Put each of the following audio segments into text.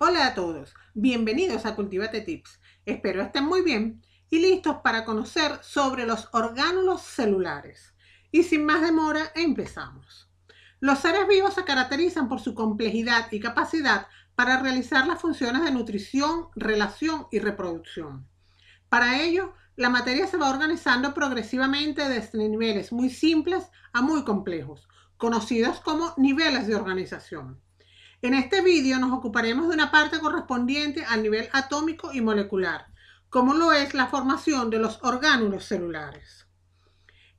Hola a todos, bienvenidos a Cultívate Tips. Espero estén muy bien y listos para conocer sobre los orgánulos celulares. Y sin más demora, empezamos. Los seres vivos se caracterizan por su complejidad y capacidad para realizar las funciones de nutrición, relación y reproducción. Para ello, la materia se va organizando progresivamente desde niveles muy simples a muy complejos, conocidos como niveles de organización. En este vídeo nos ocuparemos de una parte correspondiente al nivel atómico y molecular, como lo es la formación de los orgánulos celulares.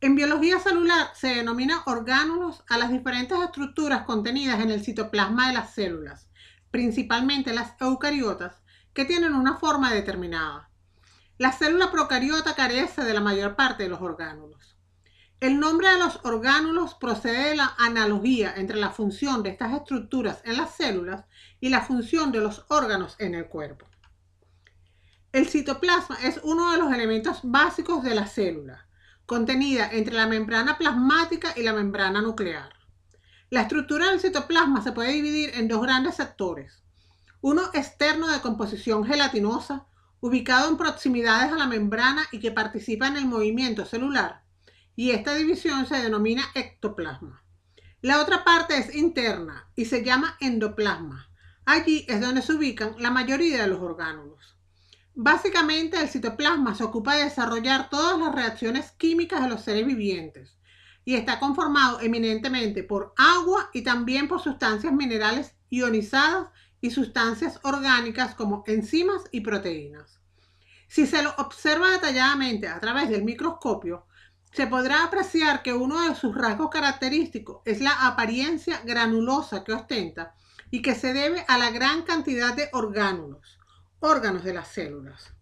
En biología celular se denomina orgánulos a las diferentes estructuras contenidas en el citoplasma de las células, principalmente las eucariotas, que tienen una forma determinada. La célula procariota carece de la mayor parte de los orgánulos. El nombre de los orgánulos procede de la analogía entre la función de estas estructuras en las células y la función de los órganos en el cuerpo. El citoplasma es uno de los elementos básicos de la célula, contenida entre la membrana plasmática y la membrana nuclear. La estructura del citoplasma se puede dividir en dos grandes sectores. Uno externo de composición gelatinosa, ubicado en proximidades a la membrana y que participa en el movimiento celular, y esta división se denomina ectoplasma. La otra parte es interna y se llama endoplasma. Allí es donde se ubican la mayoría de los orgánulos. Básicamente, el citoplasma se ocupa de desarrollar todas las reacciones químicas de los seres vivientes y está conformado eminentemente por agua y también por sustancias minerales ionizadas y sustancias orgánicas como enzimas y proteínas. Si se lo observa detalladamente a través del microscopio, se podrá apreciar que uno de sus rasgos característicos es la apariencia granulosa que ostenta y que se debe a la gran cantidad de órganos de las células.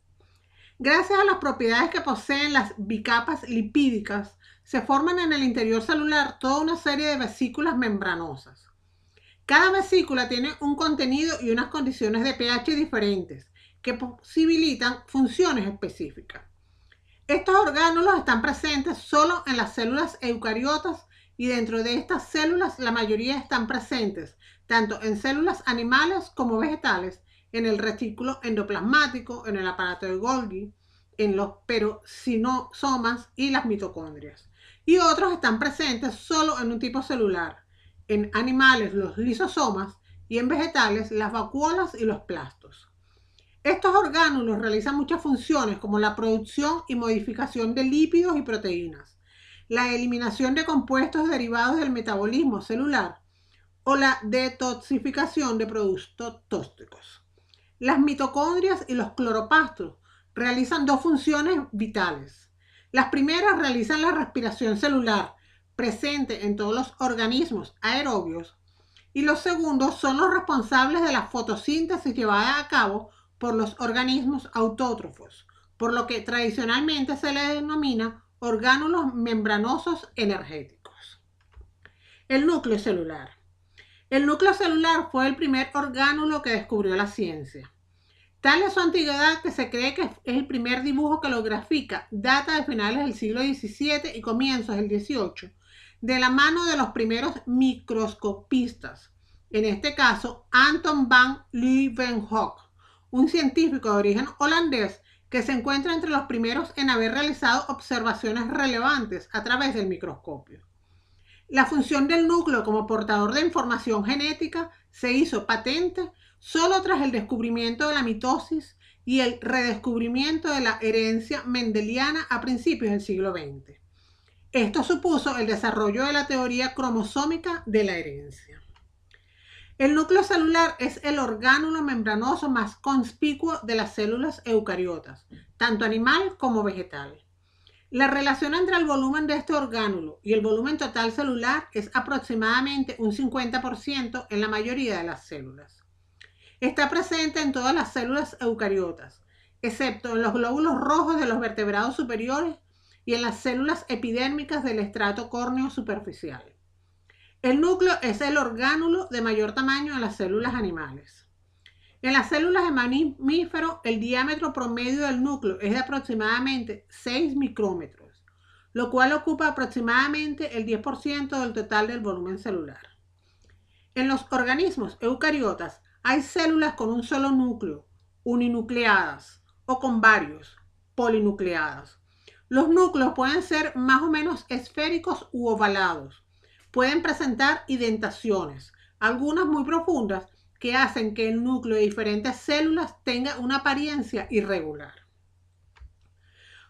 Gracias a las propiedades que poseen las bicapas lipídicas, se forman en el interior celular toda una serie de vesículas membranosas. Cada vesícula tiene un contenido y unas condiciones de pH diferentes que posibilitan funciones específicas. Estos orgánulos están presentes solo en las células eucariotas y dentro de estas células la mayoría están presentes tanto en células animales como vegetales, en el retículo endoplasmático, en el aparato de Golgi, en los peroxisomas y las mitocondrias. Y otros están presentes solo en un tipo celular, en animales los lisosomas y en vegetales las vacuolas y los plastos. Estos orgánulos realizan muchas funciones como la producción y modificación de lípidos y proteínas, la eliminación de compuestos derivados del metabolismo celular o la detoxificación de productos tóxicos. Las mitocondrias y los cloroplastos realizan dos funciones vitales. Las primeras realizan la respiración celular, presente en todos los organismos aerobios, y los segundos son los responsables de la fotosíntesis llevada a cabo por los organismos autótrofos, por lo que tradicionalmente se le denomina orgánulos membranosos energéticos. El núcleo celular. El núcleo celular fue el primer orgánulo que descubrió la ciencia. Tal es su antigüedad que se cree que es el primer dibujo que lo grafica, data de finales del siglo XVII y comienzos del XVIII, de la mano de los primeros microscopistas, en este caso Anton van Leeuwenhoek, un científico de origen holandés que se encuentra entre los primeros en haber realizado observaciones relevantes a través del microscopio. La función del núcleo como portador de información genética se hizo patente solo tras el descubrimiento de la mitosis y el redescubrimiento de la herencia mendeliana a principios del siglo XX. Esto supuso el desarrollo de la teoría cromosómica de la herencia. El núcleo celular es el orgánulo membranoso más conspicuo de las células eucariotas, tanto animal como vegetal. La relación entre el volumen de este orgánulo y el volumen total celular es aproximadamente un 50% en la mayoría de las células. Está presente en todas las células eucariotas, excepto en los glóbulos rojos de los vertebrados superiores y en las células epidérmicas del estrato córneo superficial. El núcleo es el orgánulo de mayor tamaño en las células animales. En las células de mamíferos, el diámetro promedio del núcleo es de aproximadamente 6 micrómetros, lo cual ocupa aproximadamente el 10% del total del volumen celular. En los organismos eucariotas Hay células con un solo núcleo, uninucleadas, o con varios, polinucleadas. Los núcleos pueden ser más o menos esféricos u ovalados. Pueden presentar indentaciones, algunas muy profundas, que hacen que el núcleo de diferentes células tenga una apariencia irregular.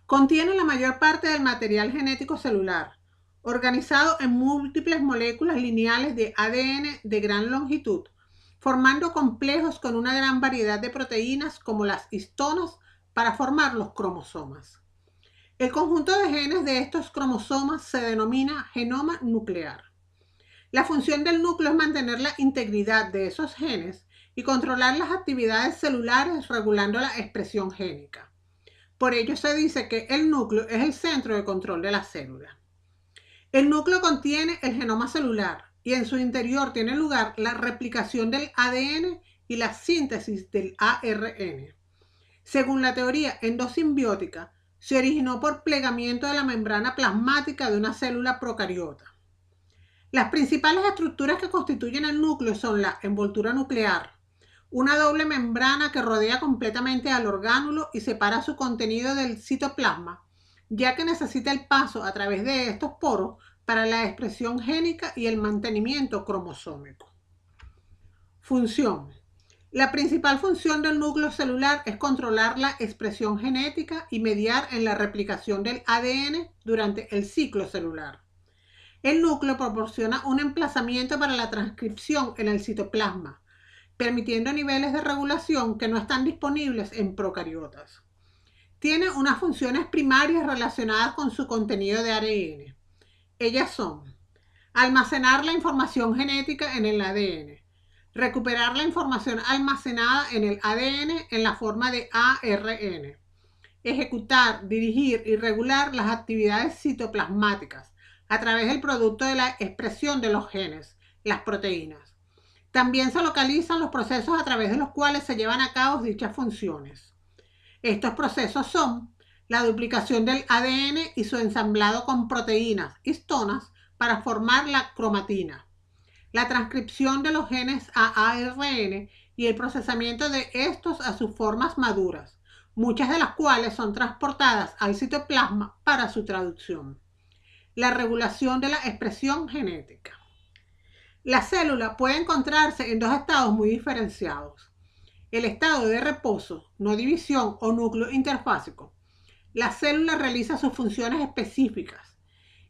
Contiene la mayor parte del material genético celular, organizado en múltiples moléculas lineales de ADN de gran longitud, formando complejos con una gran variedad de proteínas como las histonas para formar los cromosomas. El conjunto de genes de estos cromosomas se denomina genoma nuclear. La función del núcleo es mantener la integridad de esos genes y controlar las actividades celulares regulando la expresión génica. Por ello se dice que el núcleo es el centro de control de la célula. El núcleo contiene el genoma celular y en su interior tiene lugar la replicación del ADN y la síntesis del ARN. Según la teoría endosimbiótica, se originó por plegamiento de la membrana plasmática de una célula procariota. Las principales estructuras que constituyen el núcleo son la envoltura nuclear, una doble membrana que rodea completamente al orgánulo y separa su contenido del citoplasma, ya que necesita el paso a través de estos poros para la expresión génica y el mantenimiento cromosómico. Función. La principal función del núcleo celular es controlar la expresión genética y mediar en la replicación del ADN durante el ciclo celular. El núcleo proporciona un emplazamiento para la transcripción en el citoplasma, permitiendo niveles de regulación que no están disponibles en procariotas. Tiene unas funciones primarias relacionadas con su contenido de ARN. Ellas son: almacenar la información genética en el ADN, recuperar la información almacenada en el ADN en la forma de ARN, ejecutar, dirigir y regular las actividades citoplasmáticas a través del producto de la expresión de los genes, las proteínas. También se localizan los procesos a través de los cuales se llevan a cabo dichas funciones. Estos procesos son la duplicación del ADN y su ensamblado con proteínas, histonas, para formar la cromatina, la transcripción de los genes a ARN y el procesamiento de estos a sus formas maduras, muchas de las cuales son transportadas al citoplasma para su traducción. La regulación de la expresión genética. La célula puede encontrarse en dos estados muy diferenciados: el estado de reposo, no división o núcleo interfásico. La célula realiza sus funciones específicas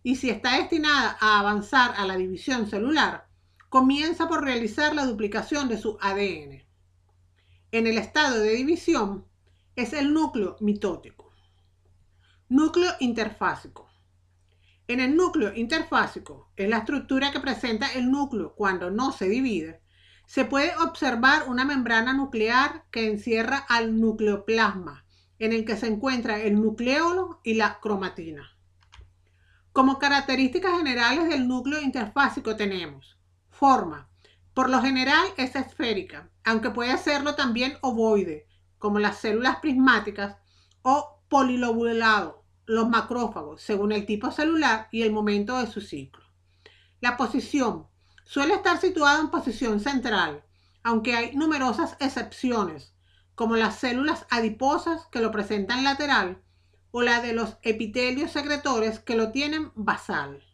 y si está destinada a avanzar a la división celular, comienza por realizar la duplicación de su ADN. En el estado de división es el núcleo mitótico. Núcleo interfásico. En el núcleo interfásico, es la estructura que presenta el núcleo cuando no se divide. Se puede observar una membrana nuclear que encierra al nucleoplasma, en el que se encuentra el nucleolo y la cromatina. Como características generales del núcleo interfásico tenemos: forma. Por lo general es esférica, aunque puede serlo también ovoide, como las células prismáticas, o polilobulado, los macrófagos, según el tipo celular y el momento de su ciclo. La posición. Suele estar situada en posición central, aunque hay numerosas excepciones, como las células adiposas que lo presentan lateral o la de los epitelios secretores que lo tienen basal.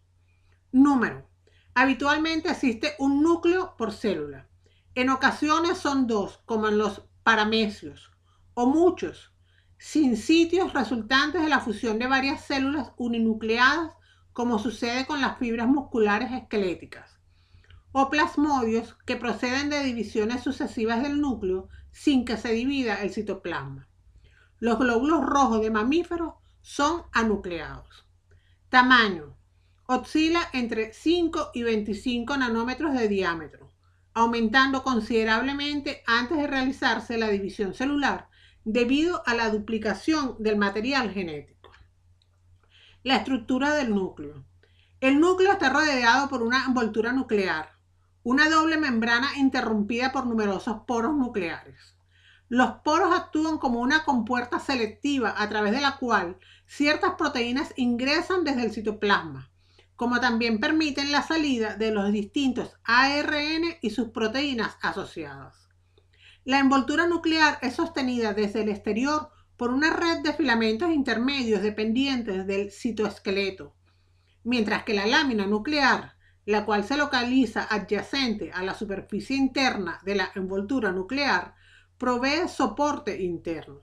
Número. Habitualmente existe un núcleo por célula. En ocasiones son dos, como en los paramecios, o muchos, sin sitios resultantes de la fusión de varias células uninucleadas, como sucede con las fibras musculares esqueléticas, o plasmodios que proceden de divisiones sucesivas del núcleo sin que se divida el citoplasma. Los glóbulos rojos de mamíferos son anucleados. Tamaño. Oscila entre 5 y 25 nanómetros de diámetro, aumentando considerablemente antes de realizarse la división celular debido a la duplicación del material genético. La estructura del núcleo. El núcleo está rodeado por una envoltura nuclear, una doble membrana interrumpida por numerosos poros nucleares. Los poros actúan como una compuerta selectiva a través de la cual ciertas proteínas ingresan desde el citoplasma, como también permiten la salida de los distintos ARN y sus proteínas asociadas. La envoltura nuclear es sostenida desde el exterior por una red de filamentos intermedios dependientes del citoesqueleto, mientras que la lámina nuclear, la cual se localiza adyacente a la superficie interna de la envoltura nuclear, provee soporte interno.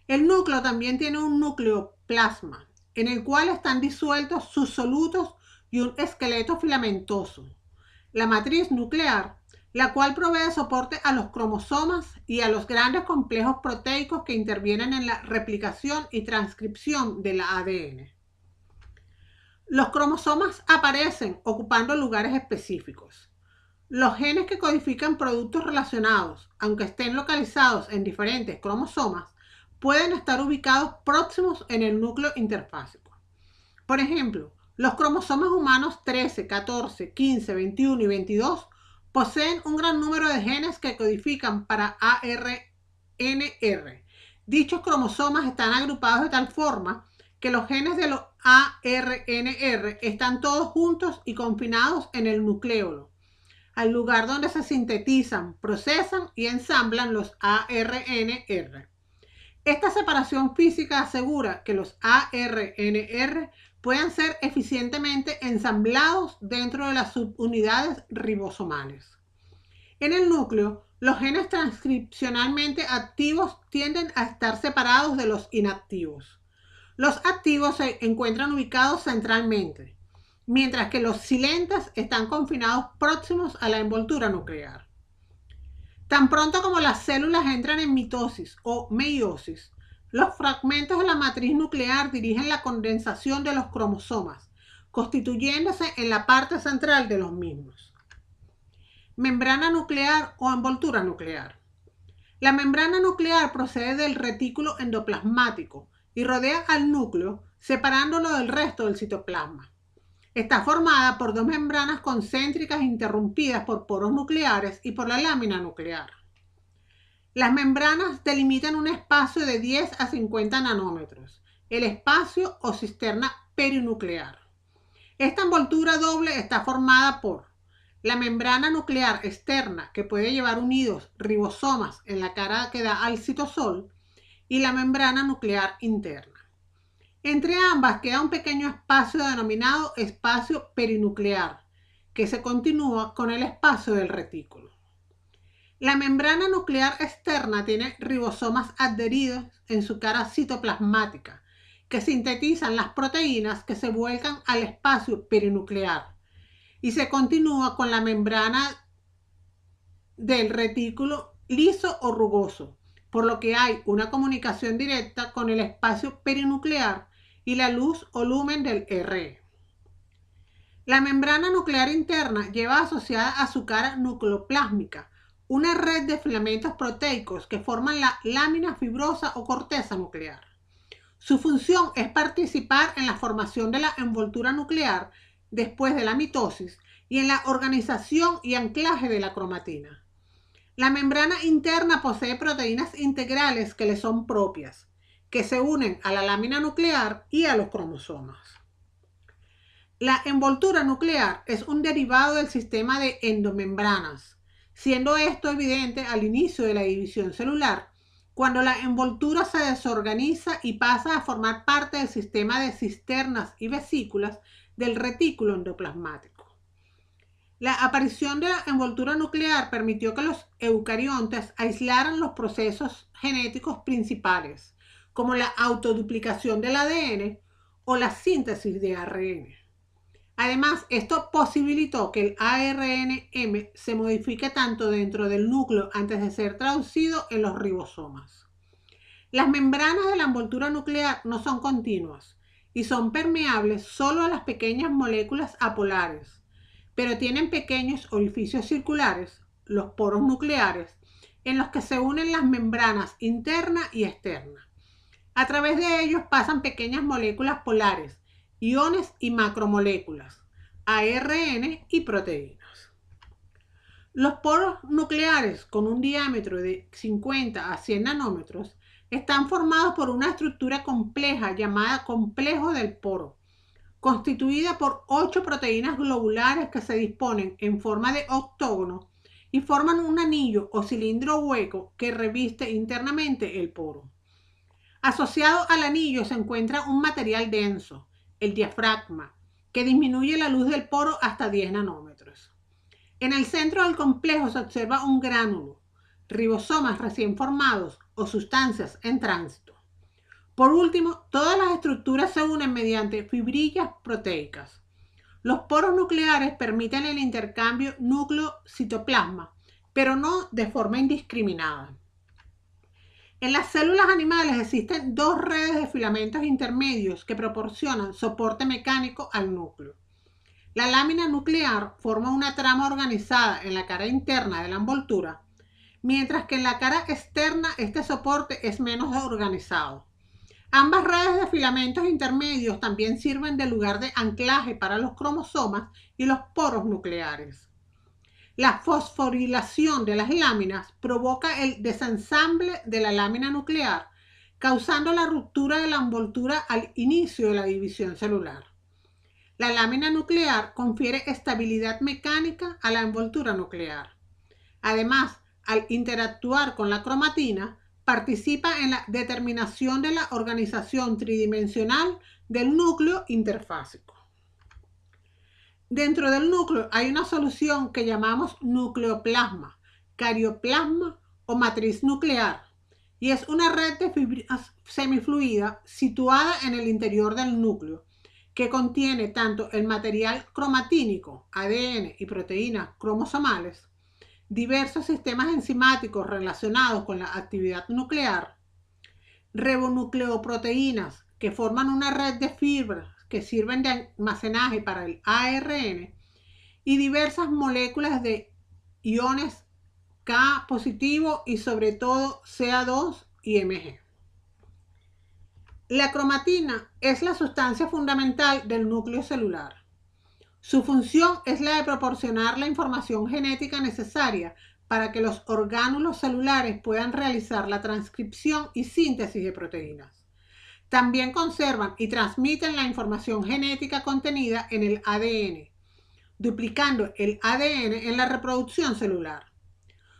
El núcleo también tiene un nucleoplasma, en el cual están disueltos sus solutos y un esqueleto filamentoso. La matriz nuclear, la cual provee soporte a los cromosomas y a los grandes complejos proteicos que intervienen en la replicación y transcripción del ADN. Los cromosomas aparecen ocupando lugares específicos. Los genes que codifican productos relacionados, aunque estén localizados en diferentes cromosomas, pueden estar ubicados próximos en el núcleo interfásico. Por ejemplo, los cromosomas humanos 13, 14, 15, 21 y 22 poseen un gran número de genes que codifican para ARNR. Dichos cromosomas están agrupados de tal forma que los genes de los ARNR están todos juntos y confinados en el nucleolo, al lugar donde se sintetizan, procesan y ensamblan los ARNR. Esta separación física asegura que los ARNR puedan ser eficientemente ensamblados dentro de las subunidades ribosomales. En el núcleo, los genes transcripcionalmente activos tienden a estar separados de los inactivos. Los activos se encuentran ubicados centralmente, mientras que los silentes están confinados próximos a la envoltura nuclear. Tan pronto como las células entran en mitosis o meiosis, los fragmentos de la matriz nuclear dirigen la condensación de los cromosomas, constituyéndose en la parte central de los mismos. Membrana nuclear o envoltura nuclear. La membrana nuclear procede del retículo endoplasmático y rodea al núcleo, separándolo del resto del citoplasma. Está formada por dos membranas concéntricas interrumpidas por poros nucleares y por la lámina nuclear. Las membranas delimitan un espacio de 10 a 50 nanómetros, el espacio o cisterna perinuclear. Esta envoltura doble está formada por la membrana nuclear externa, que puede llevar unidos ribosomas en la cara que da al citosol, y la membrana nuclear interna. Entre ambas queda un pequeño espacio denominado espacio perinuclear, que se continúa con el espacio del retículo. La membrana nuclear externa tiene ribosomas adheridos en su cara citoplasmática, que sintetizan las proteínas que se vuelcan al espacio perinuclear, y se continúa con la membrana del retículo liso o rugoso, por lo que hay una comunicación directa con el espacio perinuclear y la luz o lumen del RE. La membrana nuclear interna lleva asociada a su cara nucleoplásmica una red de filamentos proteicos que forman la lámina fibrosa o corteza nuclear. Su función es participar en la formación de la envoltura nuclear después de la mitosis y en la organización y anclaje de la cromatina. La membrana interna posee proteínas integrales que le son propias, que se unen a la lámina nuclear y a los cromosomas. La envoltura nuclear es un derivado del sistema de endomembranas, siendo esto evidente al inicio de la división celular, cuando la envoltura se desorganiza y pasa a formar parte del sistema de cisternas y vesículas del retículo endoplasmático. La aparición de la envoltura nuclear permitió que los eucariontes aislaran los procesos genéticos principales, como la autoduplicación del ADN o la síntesis de ARN. Además, esto posibilitó que el ARNM se modifique tanto dentro del núcleo antes de ser traducido en los ribosomas. Las membranas de la envoltura nuclear no son continuas y son permeables solo a las pequeñas moléculas apolares, pero tienen pequeños orificios circulares, los poros nucleares, en los que se unen las membranas interna y externa. A través de ellos pasan pequeñas moléculas polares, iones y macromoléculas, ARN y proteínas. Los poros nucleares con un diámetro de 50 a 100 nanómetros están formados por una estructura compleja llamada complejo del poro, constituida por 8 proteínas globulares que se disponen en forma de octógono y forman un anillo o cilindro hueco que reviste internamente el poro. Asociado al anillo se encuentra un material denso, el diafragma, que disminuye la luz del poro hasta 10 nanómetros. En el centro del complejo se observa un gránulo, ribosomas recién formados o sustancias en tránsito. Por último, todas las estructuras se unen mediante fibrillas proteicas. Los poros nucleares permiten el intercambio núcleo-citoplasma, pero no de forma indiscriminada. En las células animales existen dos redes de filamentos intermedios que proporcionan soporte mecánico al núcleo. La lámina nuclear forma una trama organizada en la cara interna de la envoltura, mientras que en la cara externa este soporte es menos organizado. Ambas redes de filamentos intermedios también sirven de lugar de anclaje para los cromosomas y los poros nucleares. La fosforilación de las láminas provoca el desensamble de la lámina nuclear, causando la ruptura de la envoltura al inicio de la división celular. La lámina nuclear confiere estabilidad mecánica a la envoltura nuclear. Además, al interactuar con la cromatina, participa en la determinación de la organización tridimensional del núcleo interfásico. Dentro del núcleo hay una solución que llamamos nucleoplasma, carioplasma o matriz nuclear, y es una red de fibras semifluida situada en el interior del núcleo, que contiene tanto el material cromatínico, ADN y proteínas cromosomales, diversos sistemas enzimáticos relacionados con la actividad nuclear, ribonucleoproteínas que forman una red de fibras que sirven de almacenaje para el ARN y diversas moléculas de iones K positivo y sobre todo Ca2 y Mg. La cromatina es la sustancia fundamental del núcleo celular. Su función es la de proporcionar la información genética necesaria para que los orgánulos celulares puedan realizar la transcripción y síntesis de proteínas. También conservan y transmiten la información genética contenida en el ADN, duplicando el ADN en la reproducción celular.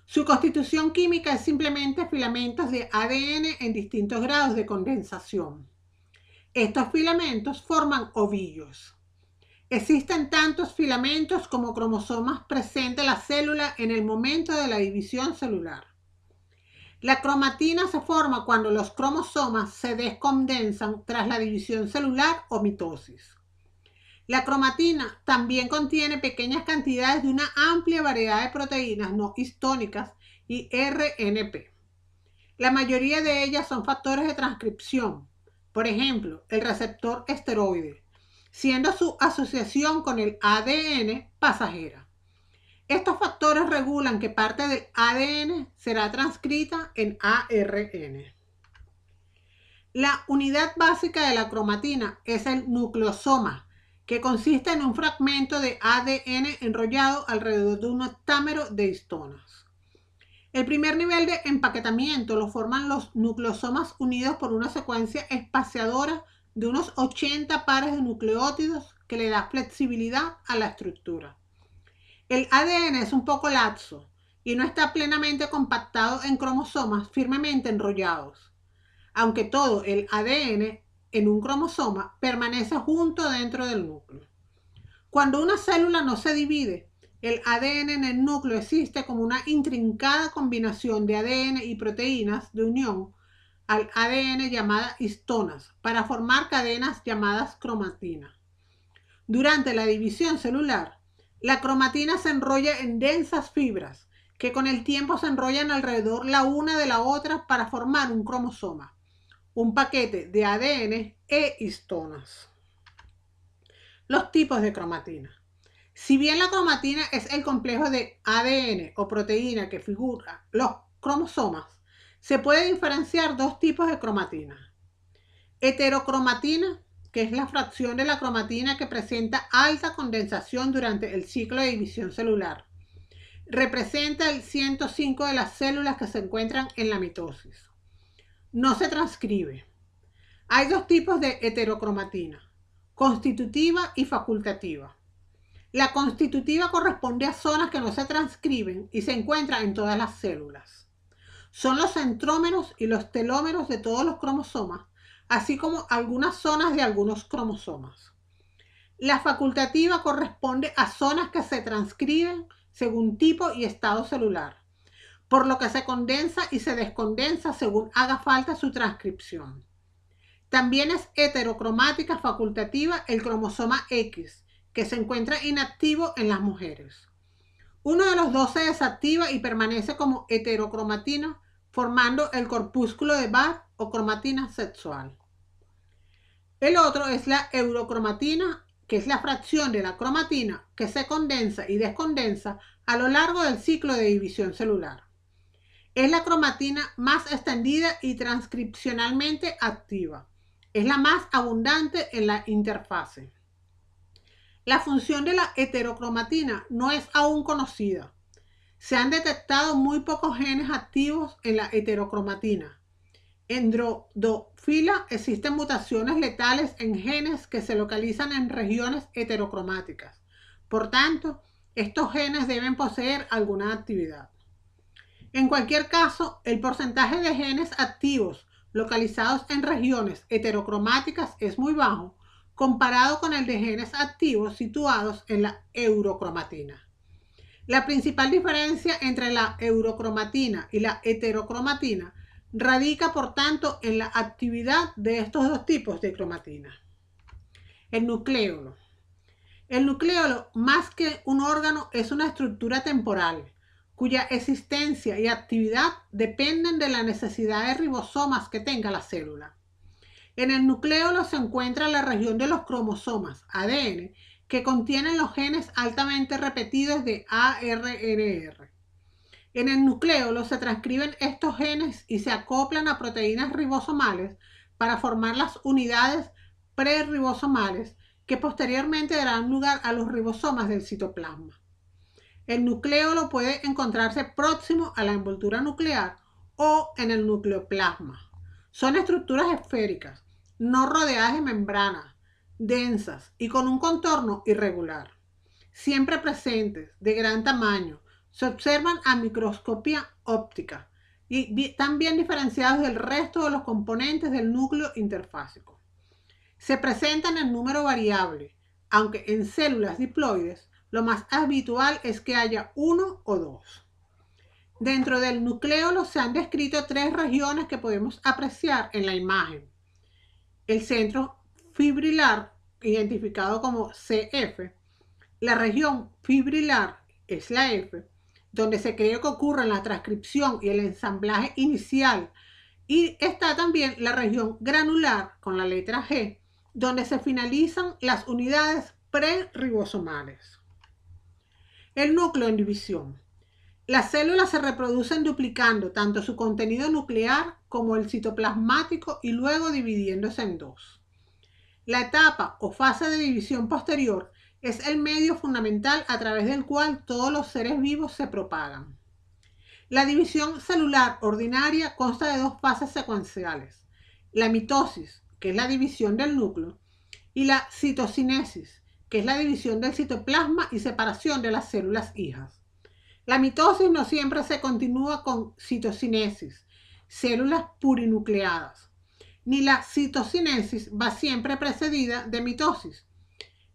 Su constitución química es simplemente filamentos de ADN en distintos grados de condensación. Estos filamentos forman ovillos. Existen tantos filamentos como cromosomas presentes en la célula en el momento de la división celular. La cromatina se forma cuando los cromosomas se descondensan tras la división celular o mitosis. La cromatina también contiene pequeñas cantidades de una amplia variedad de proteínas no histónicas y RNP. La mayoría de ellas son factores de transcripción, por ejemplo, el receptor esteroide, siendo su asociación con el ADN pasajera. Estos factores regulan que parte del ADN será transcrita en ARN. La unidad básica de la cromatina es el nucleosoma, que consiste en un fragmento de ADN enrollado alrededor de un octámero de histonas. El primer nivel de empaquetamiento lo forman los nucleosomas unidos por una secuencia espaciadora de unos 80 pares de nucleótidos que le da flexibilidad a la estructura. El ADN es un poco laxo y no está plenamente compactado en cromosomas firmemente enrollados, aunque todo el ADN en un cromosoma permanece junto dentro del núcleo. Cuando una célula no se divide, el ADN en el núcleo existe como una intrincada combinación de ADN y proteínas de unión al ADN llamadas histonas para formar cadenas llamadas cromatina. Durante la división celular, la cromatina se enrolla en densas fibras que con el tiempo se enrollan alrededor la una de la otra para formar un cromosoma, un paquete de ADN e histonas. Los tipos de cromatina. Si bien la cromatina es el complejo de ADN o proteína que figura los cromosomas, se puede diferenciar dos tipos de cromatina. Heterocromatina, que es la fracción de la cromatina que presenta alta condensación durante el ciclo de división celular. Representa el 105 de las células que se encuentran en la mitosis. No se transcribe. Hay dos tipos de heterocromatina, constitutiva y facultativa. La constitutiva corresponde a zonas que no se transcriben y se encuentran en todas las células. Son los centrómeros y los telómeros de todos los cromosomas, así como algunas zonas de algunos cromosomas. La facultativa corresponde a zonas que se transcriben según tipo y estado celular, por lo que se condensa y se descondensa según haga falta su transcripción. También es heterocromática facultativa el cromosoma X, que se encuentra inactivo en las mujeres. Uno de los dos se desactiva y permanece como heterocromatina, formando el corpúsculo de Barr o cromatina sexual. El otro es la eurocromatina, que es la fracción de la cromatina que se condensa y descondensa a lo largo del ciclo de división celular. Es la cromatina más extendida y transcripcionalmente activa. Es la más abundante en la interfase. La función de la heterocromatina no es aún conocida. Se han detectado muy pocos genes activos en la heterocromatina. En Drosophila existen mutaciones letales en genes que se localizan en regiones heterocromáticas. Por tanto, estos genes deben poseer alguna actividad. En cualquier caso, el porcentaje de genes activos localizados en regiones heterocromáticas es muy bajo comparado con el de genes activos situados en la eurocromatina. La principal diferencia entre la eurocromatina y la heterocromatina radica, por tanto, en la actividad de estos dos tipos de cromatina. El nucleolo. El nucleolo, más que un órgano, es una estructura temporal, cuya existencia y actividad dependen de la necesidad de ribosomas que tenga la célula. En el nucleolo se encuentra la región de los cromosomas, ADN, que contienen los genes altamente repetidos de ARNR. En el nucleolo se transcriben estos genes y se acoplan a proteínas ribosomales para formar las unidades preribosomales que posteriormente darán lugar a los ribosomas del citoplasma. El nucleolo puede encontrarse próximo a la envoltura nuclear o en el nucleoplasma. Son estructuras esféricas, no rodeadas de membranas, densas y con un contorno irregular. Siempre presentes, de gran tamaño, se observan a microscopía óptica y están bien diferenciados del resto de los componentes del núcleo interfásico. Se presentan en número variable, aunque en células diploides lo más habitual es que haya uno o dos. Dentro del nucleolo se han descrito tres regiones que podemos apreciar en la imagen. El centro fibrilar, identificado como CF, la región fibrilar es la F, donde se cree que ocurre la transcripción y el ensamblaje inicial, y está también la región granular con la letra G, donde se finalizan las unidades preribosomales. El núcleo en división. Las células se reproducen duplicando tanto su contenido nuclear como el citoplasmático y luego dividiéndose en dos. La etapa o fase de división posterior es el medio fundamental a través del cual todos los seres vivos se propagan. La división celular ordinaria consta de dos fases secuenciales: la mitosis, que es la división del núcleo, y la citocinesis, que es la división del citoplasma y separación de las células hijas. La mitosis no siempre se continúa con citocinesis, células plurinucleadas, ni la citocinesis va siempre precedida de mitosis,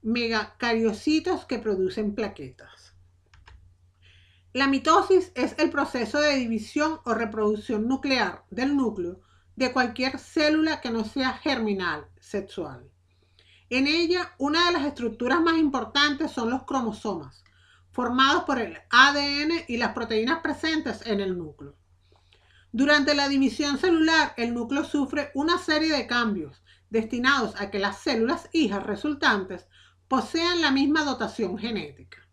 megacariocitos que producen plaquetas. La mitosis es el proceso de división o reproducción nuclear del núcleo de cualquier célula que no sea germinal, sexual. En ella, una de las estructuras más importantes son los cromosomas, formados por el ADN y las proteínas presentes en el núcleo. Durante la división celular, el núcleo sufre una serie de cambios destinados a que las células hijas resultantes posean la misma dotación genética.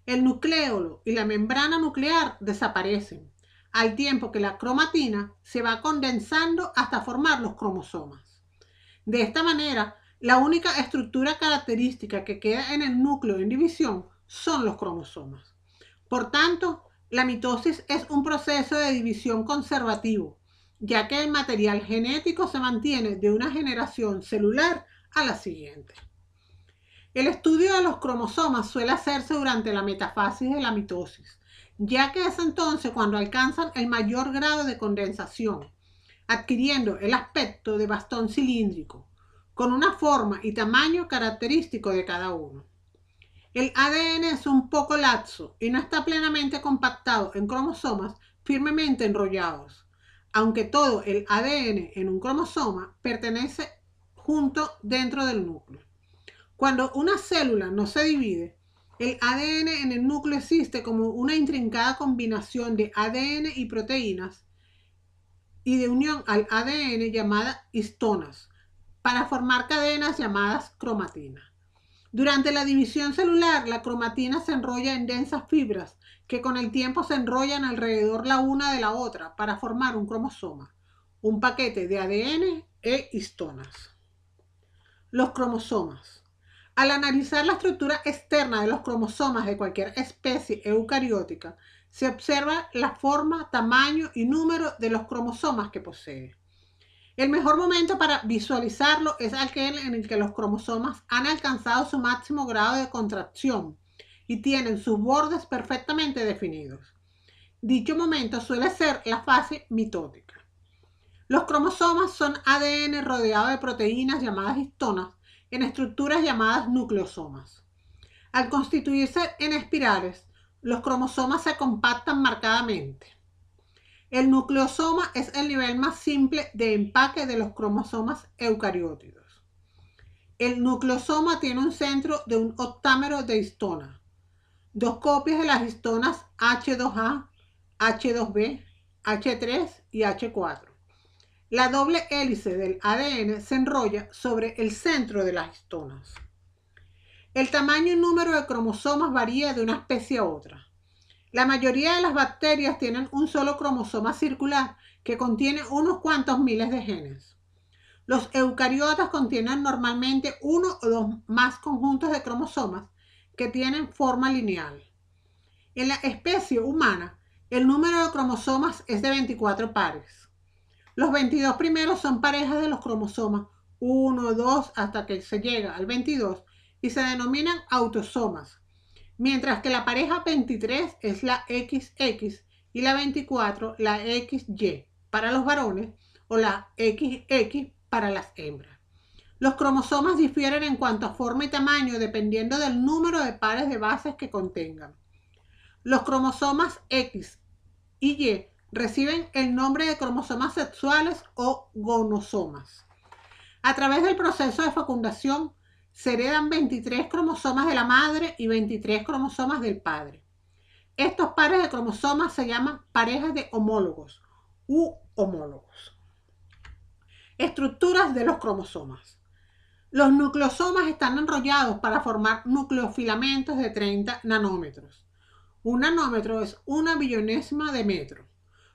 El nucleolo y la membrana nuclear desaparecen, al tiempo que la cromatina se va condensando hasta formar los cromosomas. De esta manera, la única estructura característica que queda en el núcleo en división son los cromosomas. Por tanto, la mitosis es un proceso de división conservativo, ya que el material genético se mantiene de una generación celular a la siguiente. El estudio de los cromosomas suele hacerse durante la metafasis de la mitosis, ya que es entonces cuando alcanzan el mayor grado de condensación, adquiriendo el aspecto de bastón cilíndrico, con una forma y tamaño característico de cada uno. El ADN es un poco laxo y no está plenamente compactado en cromosomas firmemente enrollados, aunque todo el ADN en un cromosoma pertenece junto dentro del núcleo. Cuando una célula no se divide, el ADN en el núcleo existe como una intrincada combinación de ADN y proteínas y de unión al ADN llamada histonas para formar cadenas llamadas cromatinas. Durante la división celular, la cromatina se enrolla en densas fibras que con el tiempo se enrollan alrededor la una de la otra para formar un cromosoma, un paquete de ADN e histonas. Los cromosomas. Al analizar la estructura externa de los cromosomas de cualquier especie eucariótica, se observa la forma, tamaño y número de los cromosomas que posee. El mejor momento para visualizarlo es aquel en el que los cromosomas han alcanzado su máximo grado de contracción y tienen sus bordes perfectamente definidos. Dicho momento suele ser la fase mitótica. Los cromosomas son ADN rodeado de proteínas llamadas histonas en estructuras llamadas nucleosomas. Al constituirse en espirales, los cromosomas se compactan marcadamente. El nucleosoma es el nivel más simple de empaque de los cromosomas eucarióticos. El nucleosoma tiene un centro de un octámero de histonas, dos copias de las histonas H2A, H2B, H3 y H4. La doble hélice del ADN se enrolla sobre el centro de las histonas. El tamaño y número de cromosomas varía de una especie a otra. La mayoría de las bacterias tienen un solo cromosoma circular que contiene unos cuantos miles de genes. Los eucariotas contienen normalmente uno o dos más conjuntos de cromosomas que tienen forma lineal. En la especie humana, el número de cromosomas es de 24 pares. Los 22 primeros son parejas de los cromosomas 1, 2 hasta que se llega al 22 y se denominan autosomas, mientras que la pareja 23 es la XX y la 24 la XY para los varones o la XX para las hembras. Los cromosomas difieren en cuanto a forma y tamaño dependiendo del número de pares de bases que contengan. Los cromosomas X y Y reciben el nombre de cromosomas sexuales o gonosomas. A través del proceso de fecundación, se heredan 23 cromosomas de la madre y 23 cromosomas del padre. Estos pares de cromosomas se llaman parejas de homólogos u homólogos. Estructuras de los cromosomas. Los nucleosomas están enrollados para formar nucleofilamentos de 30 nanómetros. Un nanómetro es una billonésima de metro,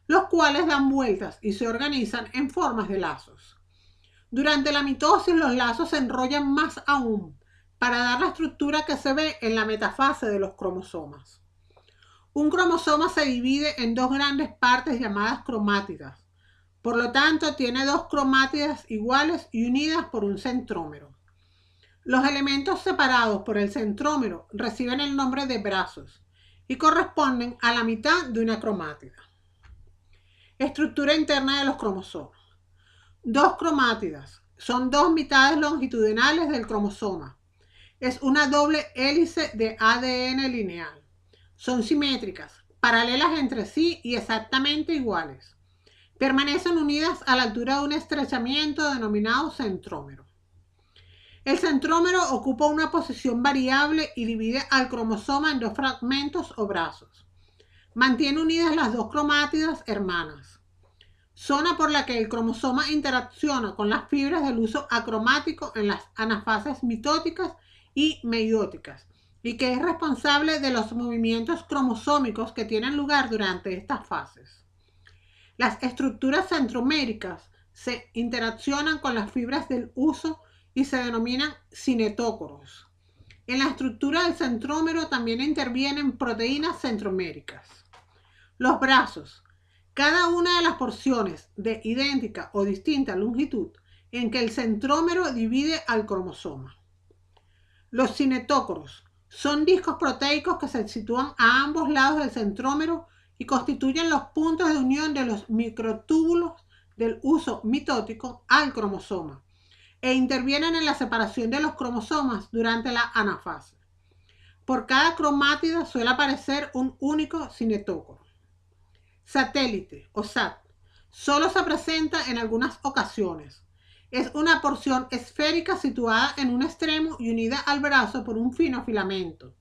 los cuales dan vueltas y se organizan en formas de lazos. Durante la mitosis los lazos se enrollan más aún para dar la estructura que se ve en la metafase de los cromosomas. Un cromosoma se divide en dos grandes partes llamadas cromátidas. Por lo tanto, tiene dos cromátidas iguales y unidas por un centrómero. Los elementos separados por el centrómero reciben el nombre de brazos y corresponden a la mitad de una cromátida. Estructura interna de los cromosomas. Dos cromátidas son dos mitades longitudinales del cromosoma. Es una doble hélice de ADN lineal. Son simétricas, paralelas entre sí y exactamente iguales. Permanecen unidas a la altura de un estrechamiento denominado centrómero. El centrómero ocupa una posición variable y divide al cromosoma en dos fragmentos o brazos. Mantiene unidas las dos cromátidas hermanas. Zona por la que el cromosoma interacciona con las fibras del uso acromático en las anafases mitóticas y meióticas y que es responsable de los movimientos cromosómicos que tienen lugar durante estas fases. Las estructuras centroméricas se interaccionan con las fibras del uso y se denominan cinetócoros. En la estructura del centrómero también intervienen proteínas centroméricas. Los brazos. Cada una de las porciones de idéntica o distinta longitud en que el centrómero divide al cromosoma. Los cinetócoros son discos proteicos que se sitúan a ambos lados del centrómero y constituyen los puntos de unión de los microtúbulos del uso mitótico al cromosoma e intervienen en la separación de los cromosomas durante la anafase. Por cada cromátida suele aparecer un único cinetócoro. Satélite o SAT solo se presenta en algunas ocasiones. Es una porción esférica situada en un extremo y unida al brazo por un fino filamento,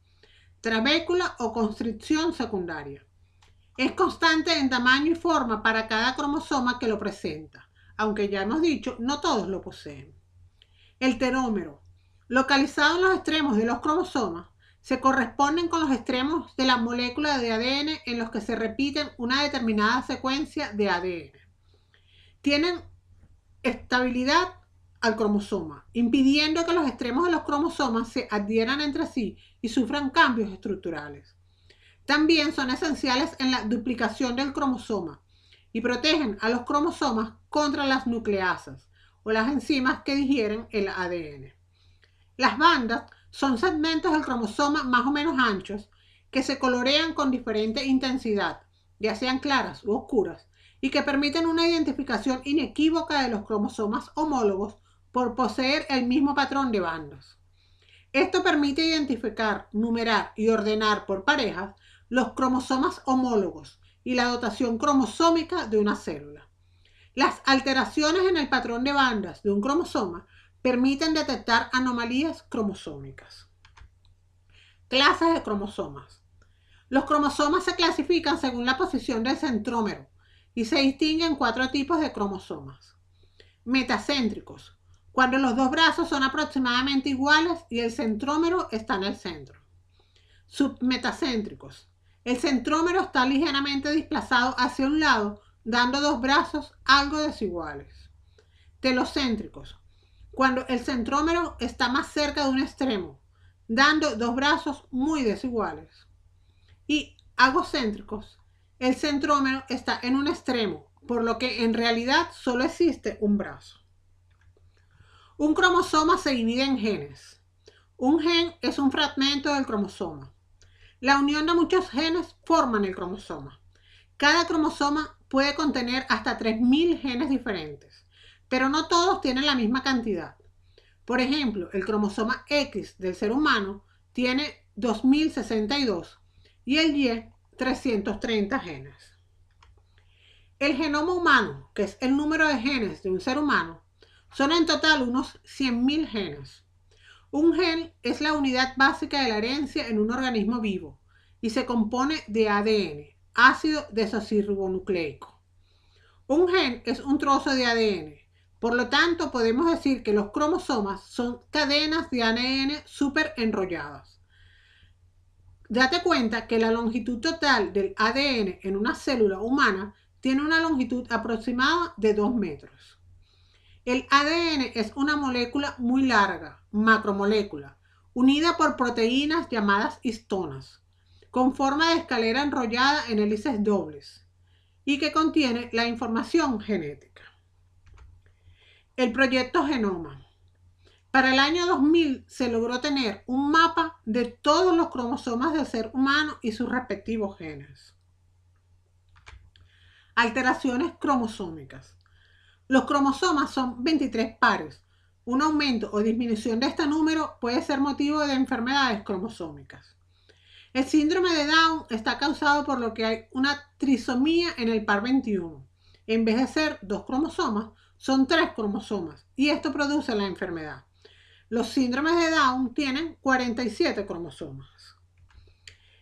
trabécula o constricción secundaria. Es constante en tamaño y forma para cada cromosoma que lo presenta, aunque ya hemos dicho, no todos lo poseen. El terómero, localizado en los extremos de los cromosomas, se corresponden con los extremos de la molécula de ADN en los que se repiten una determinada secuencia de ADN. Tienen estabilidad al cromosoma, impidiendo que los extremos de los cromosomas se adhieran entre sí y sufran cambios estructurales. También son esenciales en la duplicación del cromosoma y protegen a los cromosomas contra las nucleasas o las enzimas que digieren el ADN. Las bandas son segmentos del cromosoma más o menos anchos que se colorean con diferente intensidad, ya sean claras u oscuras, y que permiten una identificación inequívoca de los cromosomas homólogos por poseer el mismo patrón de bandas. Esto permite identificar, numerar y ordenar por parejas los cromosomas homólogos y la dotación cromosómica de una célula. Las alteraciones en el patrón de bandas de un cromosoma permiten detectar anomalías cromosómicas. Clases de cromosomas. Los cromosomas se clasifican según la posición del centrómero y se distinguen 4 tipos de cromosomas. Metacéntricos, cuando los dos brazos son aproximadamente iguales y el centrómero está en el centro. Submetacéntricos, el centrómero está ligeramente desplazado hacia un lado, dando dos brazos algo desiguales. Telocéntricos, cuando el centrómero está más cerca de un extremo, dando dos brazos muy desiguales. Y agocéntricos, el centrómero está en un extremo, por lo que en realidad solo existe un brazo. Un cromosoma se divide en genes. Un gen es un fragmento del cromosoma. La unión de muchos genes forman el cromosoma. Cada cromosoma puede contener hasta 3000 genes diferentes, pero no todos tienen la misma cantidad. Por ejemplo, el cromosoma X del ser humano tiene 2062 y el Y 330 genes. El genoma humano, que es el número de genes de un ser humano, son en total unos 100.000 genes. Un gen es la unidad básica de la herencia en un organismo vivo y se compone de ADN, ácido desoxirribonucleico. Un gen es un trozo de ADN, por lo tanto podemos decir que los cromosomas son cadenas de ADN súper enrolladas. Date cuenta que la longitud total del ADN en una célula humana tiene una longitud aproximada de 2 metros. El ADN es una molécula muy larga, macromolécula, unida por proteínas llamadas histonas, con forma de escalera enrollada en hélices dobles, y que contiene la información genética. El proyecto Genoma. Para el año 2000 se logró tener un mapa de todos los cromosomas del ser humano y sus respectivos genes. Alteraciones cromosómicas. Los cromosomas son 23 pares. Un aumento o disminución de este número puede ser motivo de enfermedades cromosómicas. El síndrome de Down está causado por lo que hay una trisomía en el par 21. En vez de ser 2 cromosomas, son 3 cromosomas y esto produce la enfermedad. Los síndromes de Down tienen 47 cromosomas.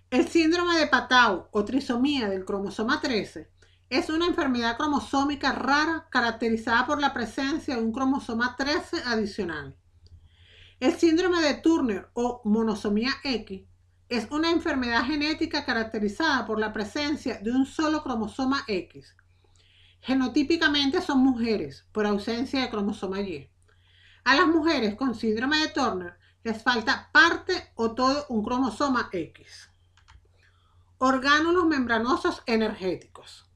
El síndrome de Patau o trisomía del cromosoma 13 es una enfermedad cromosómica rara caracterizada por la presencia de un cromosoma 13 adicional. El síndrome de Turner o monosomía X es una enfermedad genética caracterizada por la presencia de un solo cromosoma X. Genotípicamente son mujeres por ausencia de cromosoma Y. A las mujeres con síndrome de Turner les falta parte o todo un cromosoma X. Orgánulos membranosos energéticos.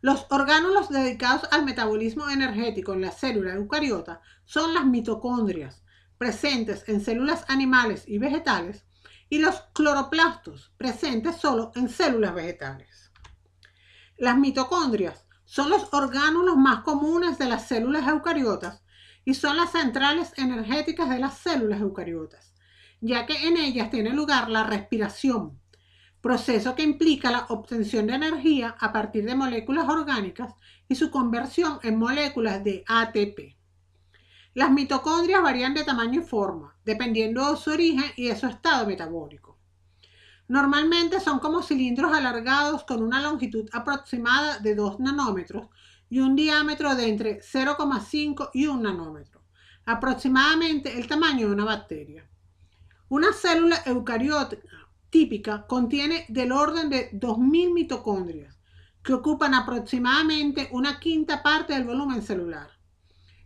Los orgánulos dedicados al metabolismo energético en la célula eucariota son las mitocondrias, presentes en células animales y vegetales, y los cloroplastos, presentes solo en células vegetales. Las mitocondrias son los orgánulos más comunes de las células eucariotas y son las centrales energéticas de las células eucariotas, ya que en ellas tiene lugar la respiración, proceso que implica la obtención de energía a partir de moléculas orgánicas y su conversión en moléculas de ATP. Las mitocondrias varían de tamaño y forma, dependiendo de su origen y de su estado metabólico. Normalmente son como cilindros alargados con una longitud aproximada de 2 nanómetros y un diámetro de entre 0,5 y 1 nanómetro, aproximadamente el tamaño de una bacteria. Una célula eucariótica típica contiene del orden de 2000 mitocondrias, que ocupan aproximadamente una quinta parte del volumen celular.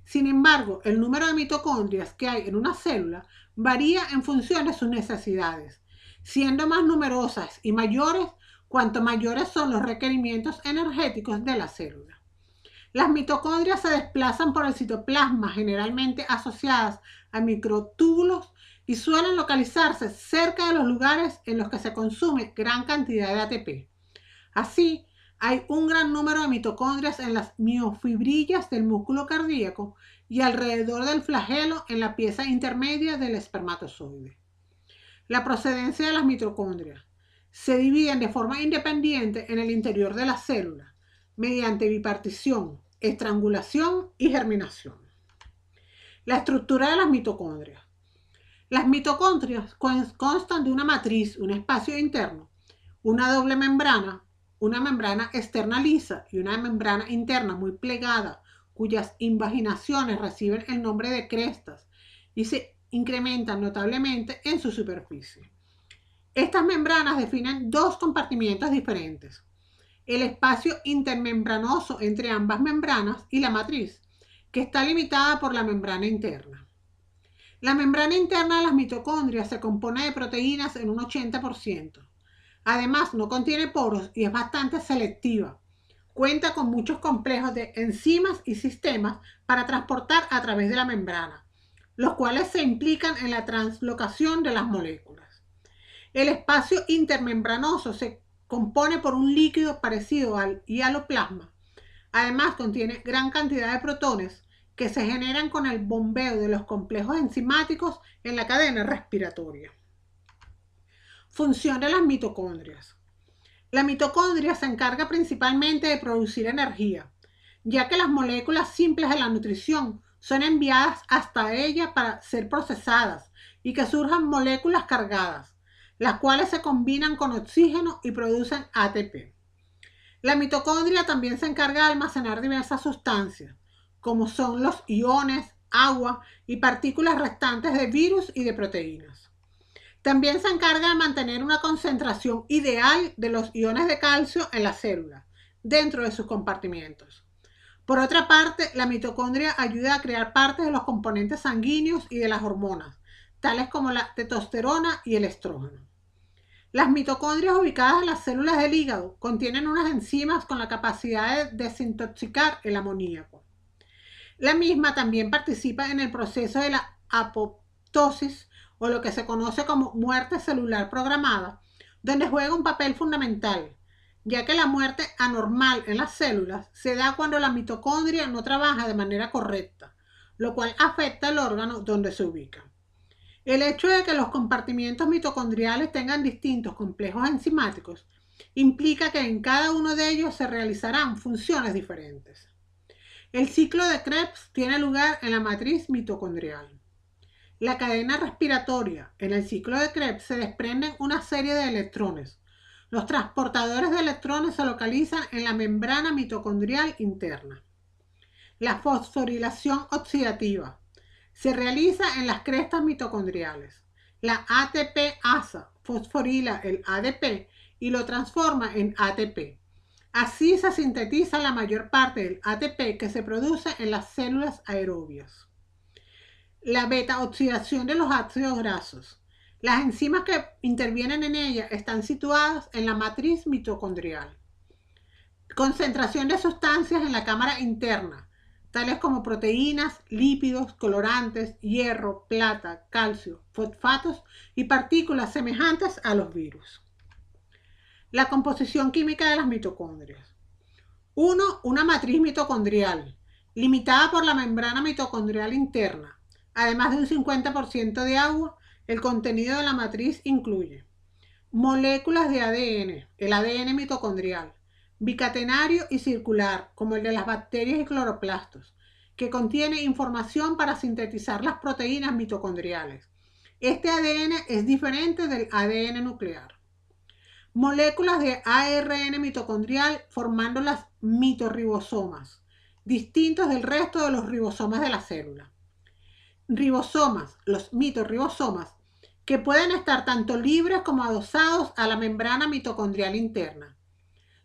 Sin embargo, el número de mitocondrias que hay en una célula varía en función de sus necesidades, siendo más numerosas y mayores cuanto mayores son los requerimientos energéticos de la célula. Las mitocondrias se desplazan por el citoplasma, generalmente asociadas a microtúbulos, y suelen localizarse cerca de los lugares en los que se consume gran cantidad de ATP. Así, hay un gran número de mitocondrias en las miofibrillas del músculo cardíaco y alrededor del flagelo en la pieza intermedia del espermatozoide. La procedencia de las mitocondrias se dividen de forma independiente en el interior de la célula, mediante bipartición, estrangulación y germinación. La estructura de las mitocondrias. Las mitocondrias constan de una matriz, un espacio interno, una doble membrana, una membrana externa lisa y una membrana interna muy plegada, cuyas invaginaciones reciben el nombre de crestas y se incrementan notablemente en su superficie. Estas membranas definen dos compartimientos diferentes: el espacio intermembranoso entre ambas membranas y la matriz, que está limitada por la membrana interna. La membrana interna de las mitocondrias se compone de proteínas en un 80%. Además, no contiene poros y es bastante selectiva. Cuenta con muchos complejos de enzimas y sistemas para transportar a través de la membrana, los cuales se implican en la translocación de las moléculas. El espacio intermembranoso se compone por un líquido parecido al hialoplasma. Además, contiene gran cantidad de protones que se generan con el bombeo de los complejos enzimáticos en la cadena respiratoria. Función de las mitocondrias. La mitocondria se encarga principalmente de producir energía, ya que las moléculas simples de la nutrición son enviadas hasta ella para ser procesadas y que surjan moléculas cargadas, las cuales se combinan con oxígeno y producen ATP. La mitocondria también se encarga de almacenar diversas sustancias, como son los iones, agua y partículas restantes de virus y de proteínas. También se encarga de mantener una concentración ideal de los iones de calcio en la célula, dentro de sus compartimientos. Por otra parte, la mitocondria ayuda a crear partes de los componentes sanguíneos y de las hormonas, tales como la testosterona y el estrógeno. Las mitocondrias ubicadas en las células del hígado contienen unas enzimas con la capacidad de desintoxicar el amoníaco. La misma también participa en el proceso de la apoptosis, o lo que se conoce como muerte celular programada, donde juega un papel fundamental, ya que la muerte anormal en las células se da cuando la mitocondria no trabaja de manera correcta, lo cual afecta el órgano donde se ubica. El hecho de que los compartimientos mitocondriales tengan distintos complejos enzimáticos implica que en cada uno de ellos se realizarán funciones diferentes. El ciclo de Krebs tiene lugar en la matriz mitocondrial. La cadena respiratoria. En el ciclo de Krebs se desprenden una serie de electrones. Los transportadores de electrones se localizan en la membrana mitocondrial interna. La fosforilación oxidativa se realiza en las crestas mitocondriales. La ATP-asa fosforila el ADP y lo transforma en ATP. Así se sintetiza la mayor parte del ATP que se produce en las células aerobias. La beta-oxidación de los ácidos grasos. Las enzimas que intervienen en ella están situadas en la matriz mitocondrial. Concentración de sustancias en la cámara interna. tales como proteínas, lípidos, colorantes, hierro, plata, calcio, fosfatos y partículas semejantes a los virus. La composición química de las mitocondrias. 1. Una matriz mitocondrial, limitada por la membrana mitocondrial interna. Además de un 50% de agua, el contenido de la matriz incluye moléculas de ADN, el ADN mitocondrial, bicatenario y circular, como el de las bacterias y cloroplastos, que contiene información para sintetizar las proteínas mitocondriales. Este ADN es diferente del ADN nuclear. Moléculas de ARN mitocondrial formando las mitorribosomas, distintos del resto de los ribosomas de la célula. Ribosomas, los mitorribosomas, que pueden estar tanto libres como adosados a la membrana mitocondrial interna.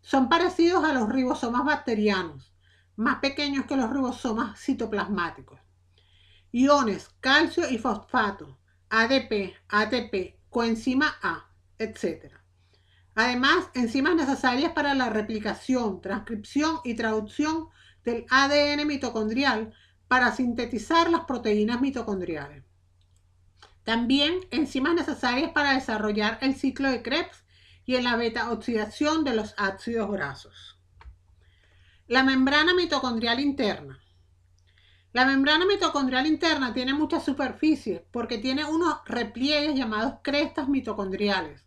Son parecidos a los ribosomas bacterianos, más pequeños que los ribosomas citoplasmáticos. Iones, calcio y fosfato, ADP, ATP, coenzima A, etc. Además, enzimas necesarias para la replicación, transcripción y traducción del ADN mitocondrial para sintetizar las proteínas mitocondriales. También enzimas necesarias para desarrollar el ciclo de Krebs y en la beta-oxidación de los ácidos grasos. La membrana mitocondrial interna. La membrana mitocondrial interna tiene muchas superficies porque tiene unos repliegues llamados crestas mitocondriales,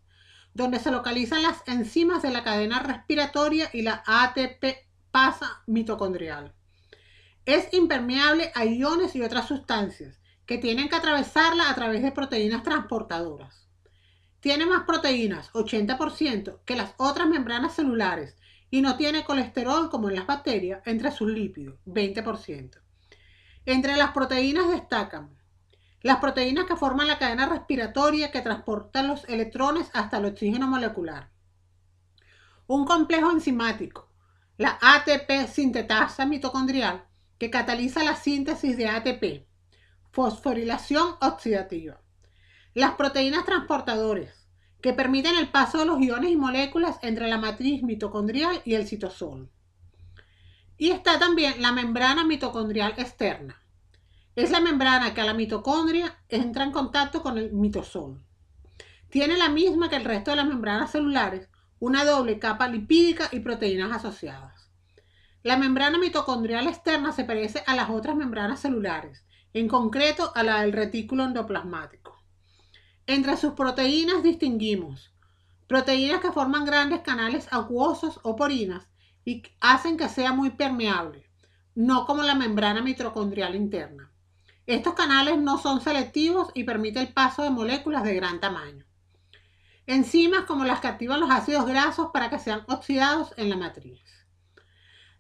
donde se localizan las enzimas de la cadena respiratoria y la ATPasa mitocondrial. Es impermeable a iones y otras sustancias que tienen que atravesarla a través de proteínas transportadoras. Tiene más proteínas, 80%, que las otras membranas celulares y no tiene colesterol como en las bacterias entre sus lípidos, 20%. Entre las proteínas destacan las proteínas que forman la cadena respiratoria que transportan los electrones hasta el oxígeno molecular. Un complejo enzimático, la ATP sintetasa mitocondrial, que cataliza la síntesis de ATP, fosforilación oxidativa. Las proteínas transportadores, que permiten el paso de los iones y moléculas entre la matriz mitocondrial y el citosol. Y está también la membrana mitocondrial externa. Es la membrana que a la mitocondria entra en contacto con el mitosol. Tiene la misma que el resto de las membranas celulares, una doble capa lipídica y proteínas asociadas. La membrana mitocondrial externa se parece a las otras membranas celulares, en concreto a la del retículo endoplasmático. Entre sus proteínas distinguimos proteínas que forman grandes canales acuosos o porinas y hacen que sea muy permeable, no como la membrana mitocondrial interna. Estos canales no son selectivos y permiten el paso de moléculas de gran tamaño. Enzimas como las que activan los ácidos grasos para que sean oxidados en la matriz.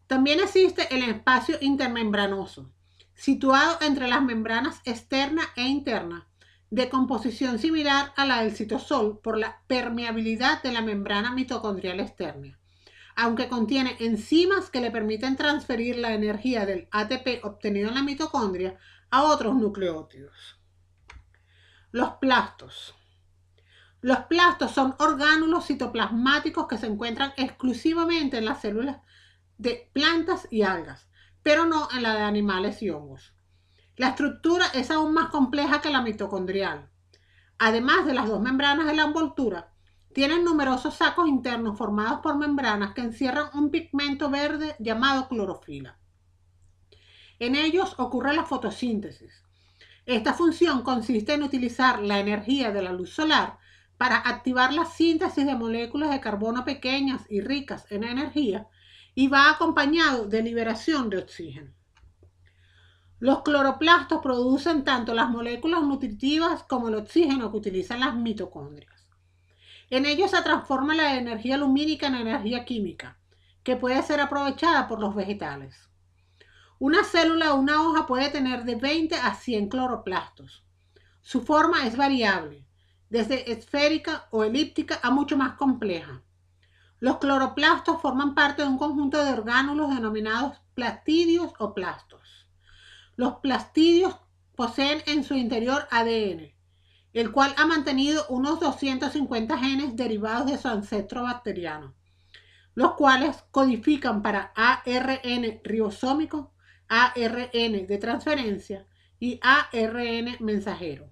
También existe el espacio intermembranoso, situado entre las membranas externa e interna, de composición similar a la del citosol por la permeabilidad de la membrana mitocondrial externa, aunque contiene enzimas que le permiten transferir la energía del ATP obtenido en la mitocondria a otros nucleótidos. Los plastos. Los plastos son orgánulos citoplasmáticos que se encuentran exclusivamente en las células de plantas y algas, pero no en la de animales y hongos. La estructura es aún más compleja que la mitocondrial. Además de las dos membranas de la envoltura, tienen numerosos sacos internos formados por membranas que encierran un pigmento verde llamado clorofila. En ellos ocurre la fotosíntesis. Esta función consiste en utilizar la energía de la luz solar para activar la síntesis de moléculas de carbono pequeñas y ricas en energía y va acompañado de liberación de oxígeno. Los cloroplastos producen tanto las moléculas nutritivas como el oxígeno que utilizan las mitocondrias. En ellos se transforma la energía lumínica en energía química, que puede ser aprovechada por los vegetales. Una célula o una hoja puede tener de 20 a 100 cloroplastos. Su forma es variable, desde esférica o elíptica a mucho más compleja. Los cloroplastos forman parte de un conjunto de orgánulos denominados plastidios o plastos. Los plastidios poseen en su interior ADN, el cual ha mantenido unos 250 genes derivados de su ancestro bacteriano, los cuales codifican para ARN ribosómico, ARN de transferencia y ARN mensajero.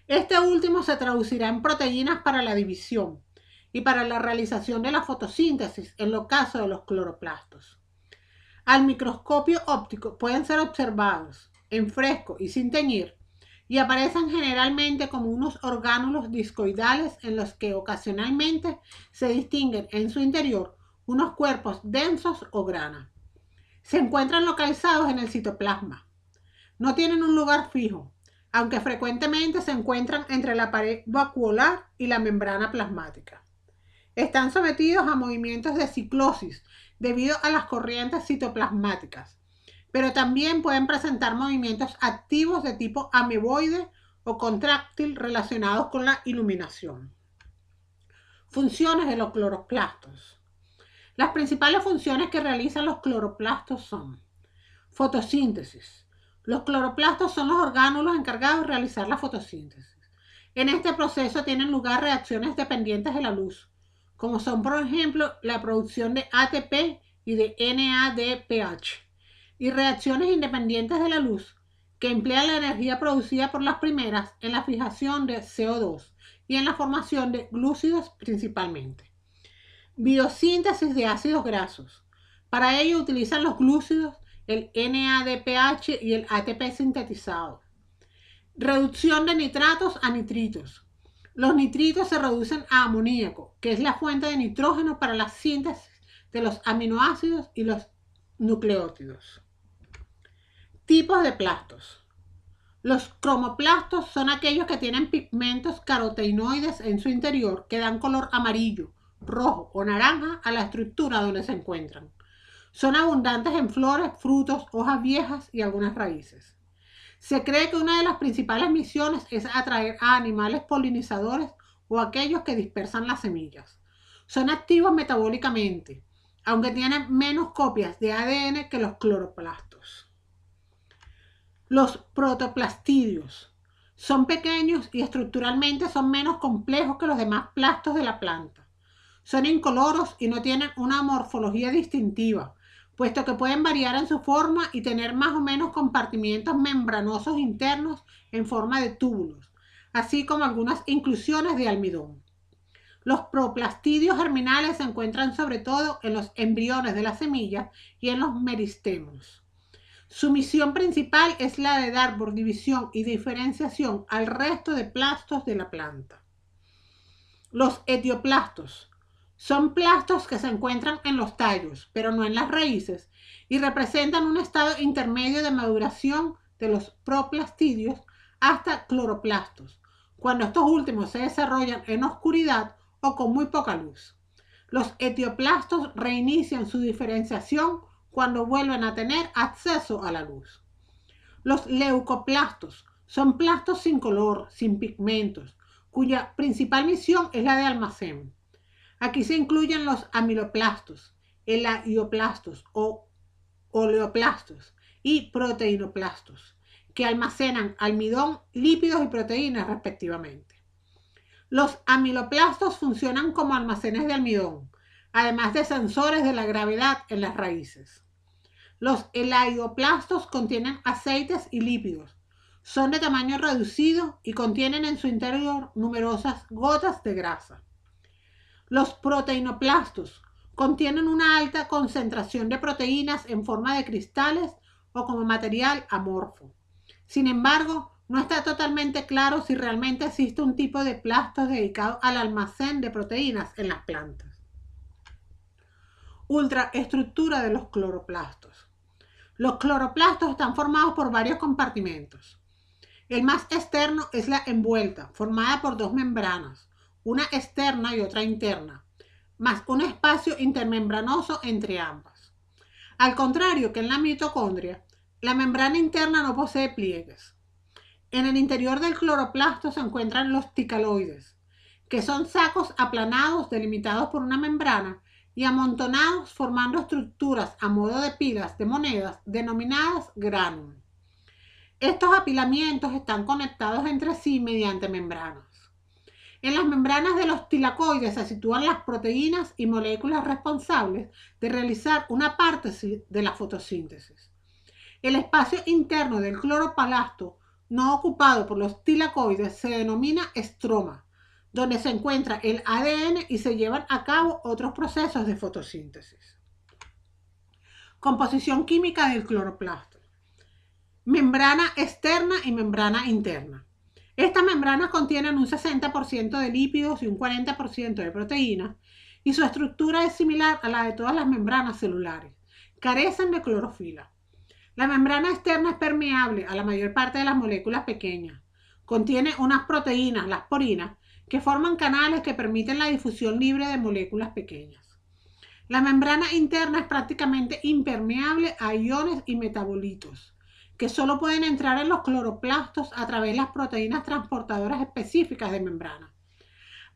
Este último se traducirá en proteínas para la división y para la realización de la fotosíntesis en los casos de los cloroplastos. Al microscopio óptico pueden ser observados en fresco y sin teñir y aparecen generalmente como unos orgánulos discoidales en los que ocasionalmente se distinguen en su interior unos cuerpos densos o grana. Se encuentran localizados en el citoplasma. No tienen un lugar fijo, aunque frecuentemente se encuentran entre la pared vacuolar y la membrana plasmática. Están sometidos a movimientos de ciclosis debido a las corrientes citoplasmáticas, pero también pueden presentar movimientos activos de tipo ameboide o contráctil relacionados con la iluminación. Funciones de los cloroplastos. Las principales funciones que realizan los cloroplastos son fotosíntesis. Los cloroplastos son los orgánulos encargados de realizar la fotosíntesis. En este proceso tienen lugar reacciones dependientes de la luz, como son, por ejemplo, la producción de ATP y de NADPH, y reacciones independientes de la luz, que emplean la energía producida por las primeras en la fijación de CO2 y en la formación de glúcidos principalmente. Biosíntesis de ácidos grasos. Para ello utilizan los glúcidos, el NADPH y el ATP sintetizado. Reducción de nitratos a nitritos. Los nitritos se reducen a amoníaco, que es la fuente de nitrógeno para la síntesis de los aminoácidos y los nucleótidos. Tipos de plastos. Los cromoplastos son aquellos que tienen pigmentos carotenoides en su interior que dan color amarillo, rojo o naranja a la estructura donde se encuentran. Son abundantes en flores, frutos, hojas viejas y algunas raíces. Se cree que una de las principales misiones es atraer a animales polinizadores o aquellos que dispersan las semillas. Son activos metabólicamente, aunque tienen menos copias de ADN que los cloroplastos. Los protoplastidios son pequeños y estructuralmente son menos complejos que los demás plastos de la planta. Son incoloros y no tienen una morfología distintiva, puesto que pueden variar en su forma y tener más o menos compartimientos membranosos internos en forma de túbulos, así como algunas inclusiones de almidón. Los proplastidios germinales se encuentran sobre todo en los embriones de las semillas y en los meristemos. Su misión principal es la de dar por división y diferenciación al resto de plastos de la planta. Los etioplastos son plastos que se encuentran en los tallos, pero no en las raíces, y representan un estado intermedio de maduración de los proplastidios hasta cloroplastos, cuando estos últimos se desarrollan en oscuridad o con muy poca luz. Los etioplastos reinician su diferenciación cuando vuelven a tener acceso a la luz. Los leucoplastos son plastos sin color, sin pigmentos, cuya principal misión es la de almacén. Aquí se incluyen los amiloplastos, elaioplastos o oleoplastos y proteinoplastos, que almacenan almidón, lípidos y proteínas respectivamente. Los amiloplastos funcionan como almacenes de almidón, además de sensores de la gravedad en las raíces. Los elaioplastos contienen aceites y lípidos, son de tamaño reducido y contienen en su interior numerosas gotas de grasa. Los proteinoplastos contienen una alta concentración de proteínas en forma de cristales o como material amorfo. Sin embargo, no está totalmente claro si realmente existe un tipo de plastos dedicado al almacén de proteínas en las plantas. Ultraestructura de los cloroplastos. Los cloroplastos están formados por varios compartimentos. El más externo es la envuelta, formada por dos membranas, una externa y otra interna, más un espacio intermembranoso entre ambas. Al contrario que en la mitocondria, la membrana interna no posee pliegues. En el interior del cloroplasto se encuentran los ticaloides, que son sacos aplanados delimitados por una membrana y amontonados formando estructuras a modo de pilas de monedas denominadas granum. Estos apilamientos están conectados entre sí mediante membranas. En las membranas de los tilacoides se sitúan las proteínas y moléculas responsables de realizar una parte de la fotosíntesis. El espacio interno del cloroplasto no ocupado por los tilacoides se denomina estroma, donde se encuentra el ADN y se llevan a cabo otros procesos de fotosíntesis. Composición química del cloroplasto. Membrana externa y membrana interna. Estas membranas contienen un 60% de lípidos y un 40% de proteínas, y su estructura es similar a la de todas las membranas celulares. Carecen de clorofila. La membrana externa es permeable a la mayor parte de las moléculas pequeñas. Contiene unas proteínas, las porinas, que forman canales que permiten la difusión libre de moléculas pequeñas. La membrana interna es prácticamente impermeable a iones y metabolitos, que solo pueden entrar en los cloroplastos a través de las proteínas transportadoras específicas de membrana.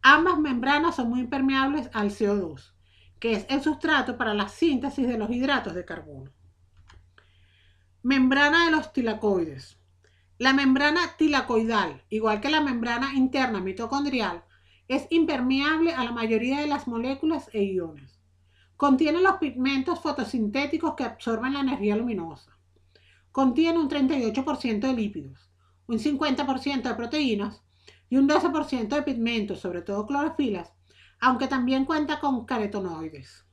Ambas membranas son muy permeables al CO2, que es el sustrato para la síntesis de los hidratos de carbono. Membrana de los tilacoides. La membrana tilacoidal, igual que la membrana interna mitocondrial, es impermeable a la mayoría de las moléculas e iones. Contiene los pigmentos fotosintéticos que absorben la energía luminosa. Contiene un 38% de lípidos, un 50% de proteínas y un 12% de pigmentos, sobre todo clorofilas, aunque también cuenta con carotenoides.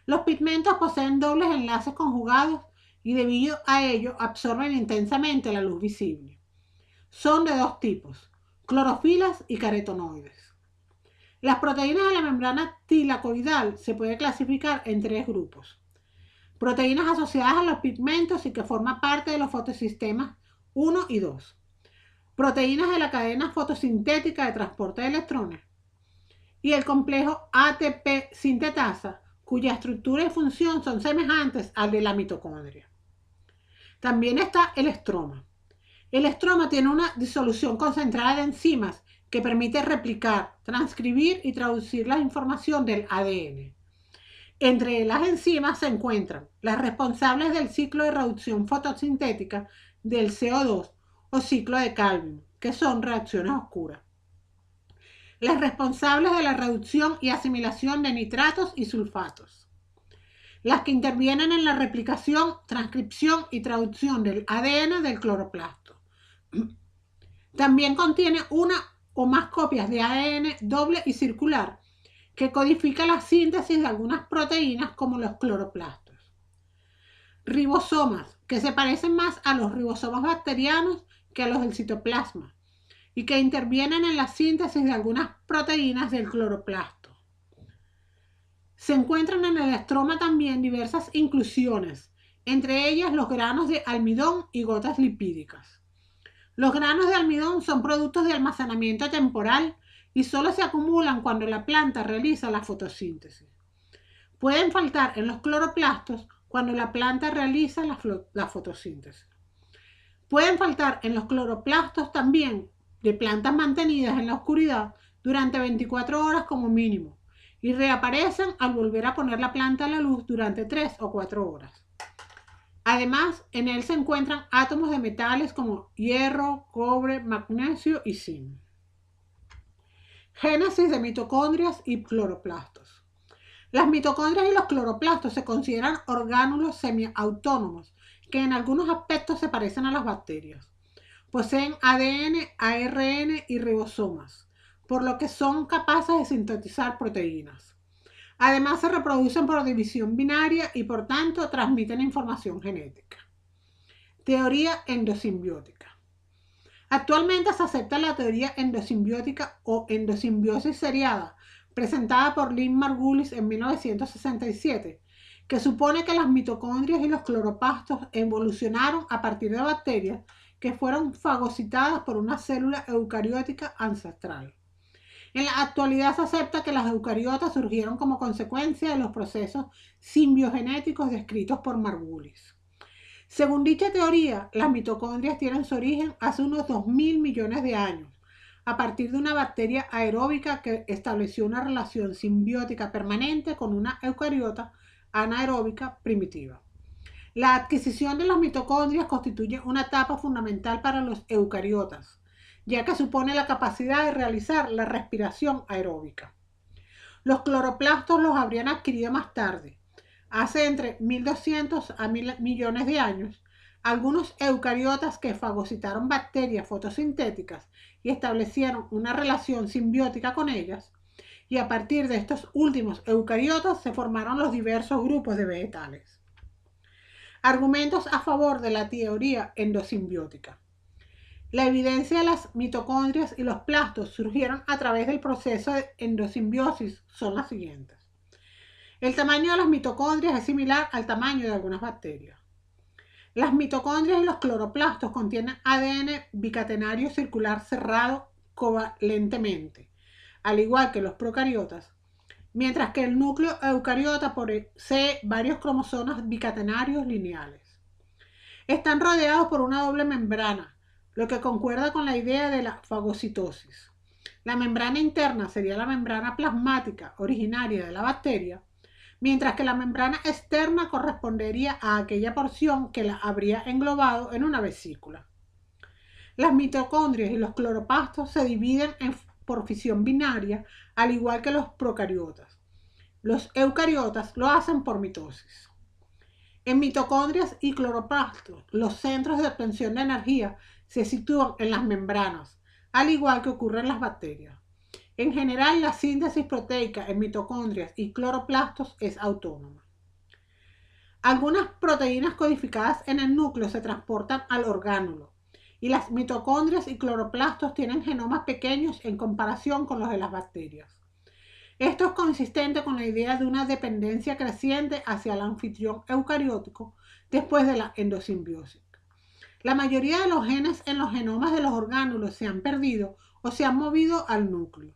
Los pigmentos poseen dobles enlaces conjugados y debido a ello absorben intensamente la luz visible. Son de dos tipos, clorofilas y carotenoides. Las proteínas de la membrana tilacoidal se puede clasificar en tres grupos. Proteínas asociadas a los pigmentos y que forman parte de los fotosistemas 1 y 2. Proteínas de la cadena fotosintética de transporte de electrones. Y el complejo ATP sintetasa, cuya estructura y función son semejantes al de la mitocondria. También está el estroma. El estroma tiene una disolución concentrada de enzimas que permite replicar, transcribir y traducir la información del ADN. Entre las enzimas se encuentran las responsables del ciclo de reducción fotosintética del CO2 o ciclo de Calvin, que son reacciones oscuras. Las responsables de la reducción y asimilación de nitratos y sulfatos. Las que intervienen en la replicación, transcripción y traducción del ADN del cloroplasto. También contiene una o más copias de ADN doble y circular que codifica la síntesis de algunas proteínas como los cloroplastos. Ribosomas, que se parecen más a los ribosomas bacterianos que a los del citoplasma y que intervienen en la síntesis de algunas proteínas del cloroplasto. Se encuentran en el estroma también diversas inclusiones, entre ellas los granos de almidón y gotas lipídicas. Los granos de almidón son productos de almacenamiento temporal y solo se acumulan cuando la planta realiza la fotosíntesis. Pueden faltar en los cloroplastos cuando la planta realiza la fotosíntesis. Pueden faltar en los cloroplastos también de plantas mantenidas en la oscuridad durante 24 horas como mínimo y reaparecen al volver a poner la planta a la luz durante 3 o 4 horas. Además, en él se encuentran átomos de metales como hierro, cobre, magnesio y zinc. Génesis de mitocondrias y cloroplastos. Las mitocondrias y los cloroplastos se consideran orgánulos semiautónomos que en algunos aspectos se parecen a las bacterias. Poseen ADN, ARN y ribosomas, por lo que son capaces de sintetizar proteínas. Además, se reproducen por división binaria y por tanto transmiten información genética. Teoría endosimbiótica. Actualmente se acepta la teoría endosimbiótica o endosimbiosis seriada, presentada por Lynn Margulis en 1967, que supone que las mitocondrias y los cloroplastos evolucionaron a partir de bacterias que fueron fagocitadas por una célula eucariótica ancestral. En la actualidad se acepta que las eucariotas surgieron como consecuencia de los procesos simbiogenéticos descritos por Margulis. Según dicha teoría, las mitocondrias tienen su origen hace unos 2.000 millones de años, a partir de una bacteria aeróbica que estableció una relación simbiótica permanente con una eucariota anaeróbica primitiva. La adquisición de las mitocondrias constituye una etapa fundamental para los eucariotas, ya que supone la capacidad de realizar la respiración aeróbica. Los cloroplastos los habrían adquirido más tarde, hace entre 1.200 a 1.000 millones de años, Algunos eucariotas que fagocitaron bacterias fotosintéticas y establecieron una relación simbiótica con ellas, y a partir de estos últimos eucariotas se formaron los diversos grupos de vegetales. Argumentos a favor de la teoría endosimbiótica. La evidencia de las mitocondrias y los plastos surgieron a través del proceso de endosimbiosis son las siguientes. El tamaño de las mitocondrias es similar al tamaño de algunas bacterias. Las mitocondrias y los cloroplastos contienen ADN bicatenario circular cerrado covalentemente, al igual que los procariotas, mientras que el núcleo eucariota posee varios cromosomas bicatenarios lineales. Están rodeados por una doble membrana, lo que concuerda con la idea de la fagocitosis. La membrana interna sería la membrana plasmática originaria de la bacteria, mientras que la membrana externa correspondería a aquella porción que la habría englobado en una vesícula. Las mitocondrias y los cloroplastos se dividen por fisión binaria, al igual que los procariotas. Los eucariotas lo hacen por mitosis. En mitocondrias y cloroplastos, los centros de obtención de energía se sitúan en las membranas, al igual que ocurre en las bacterias. En general, la síntesis proteica en mitocondrias y cloroplastos es autónoma. Algunas proteínas codificadas en el núcleo se transportan al orgánulo, y las mitocondrias y cloroplastos tienen genomas pequeños en comparación con los de las bacterias. Esto es consistente con la idea de una dependencia creciente hacia el anfitrión eucariótico después de la endosimbiosis. La mayoría de los genes en los genomas de los orgánulos se han perdido o se han movido al núcleo.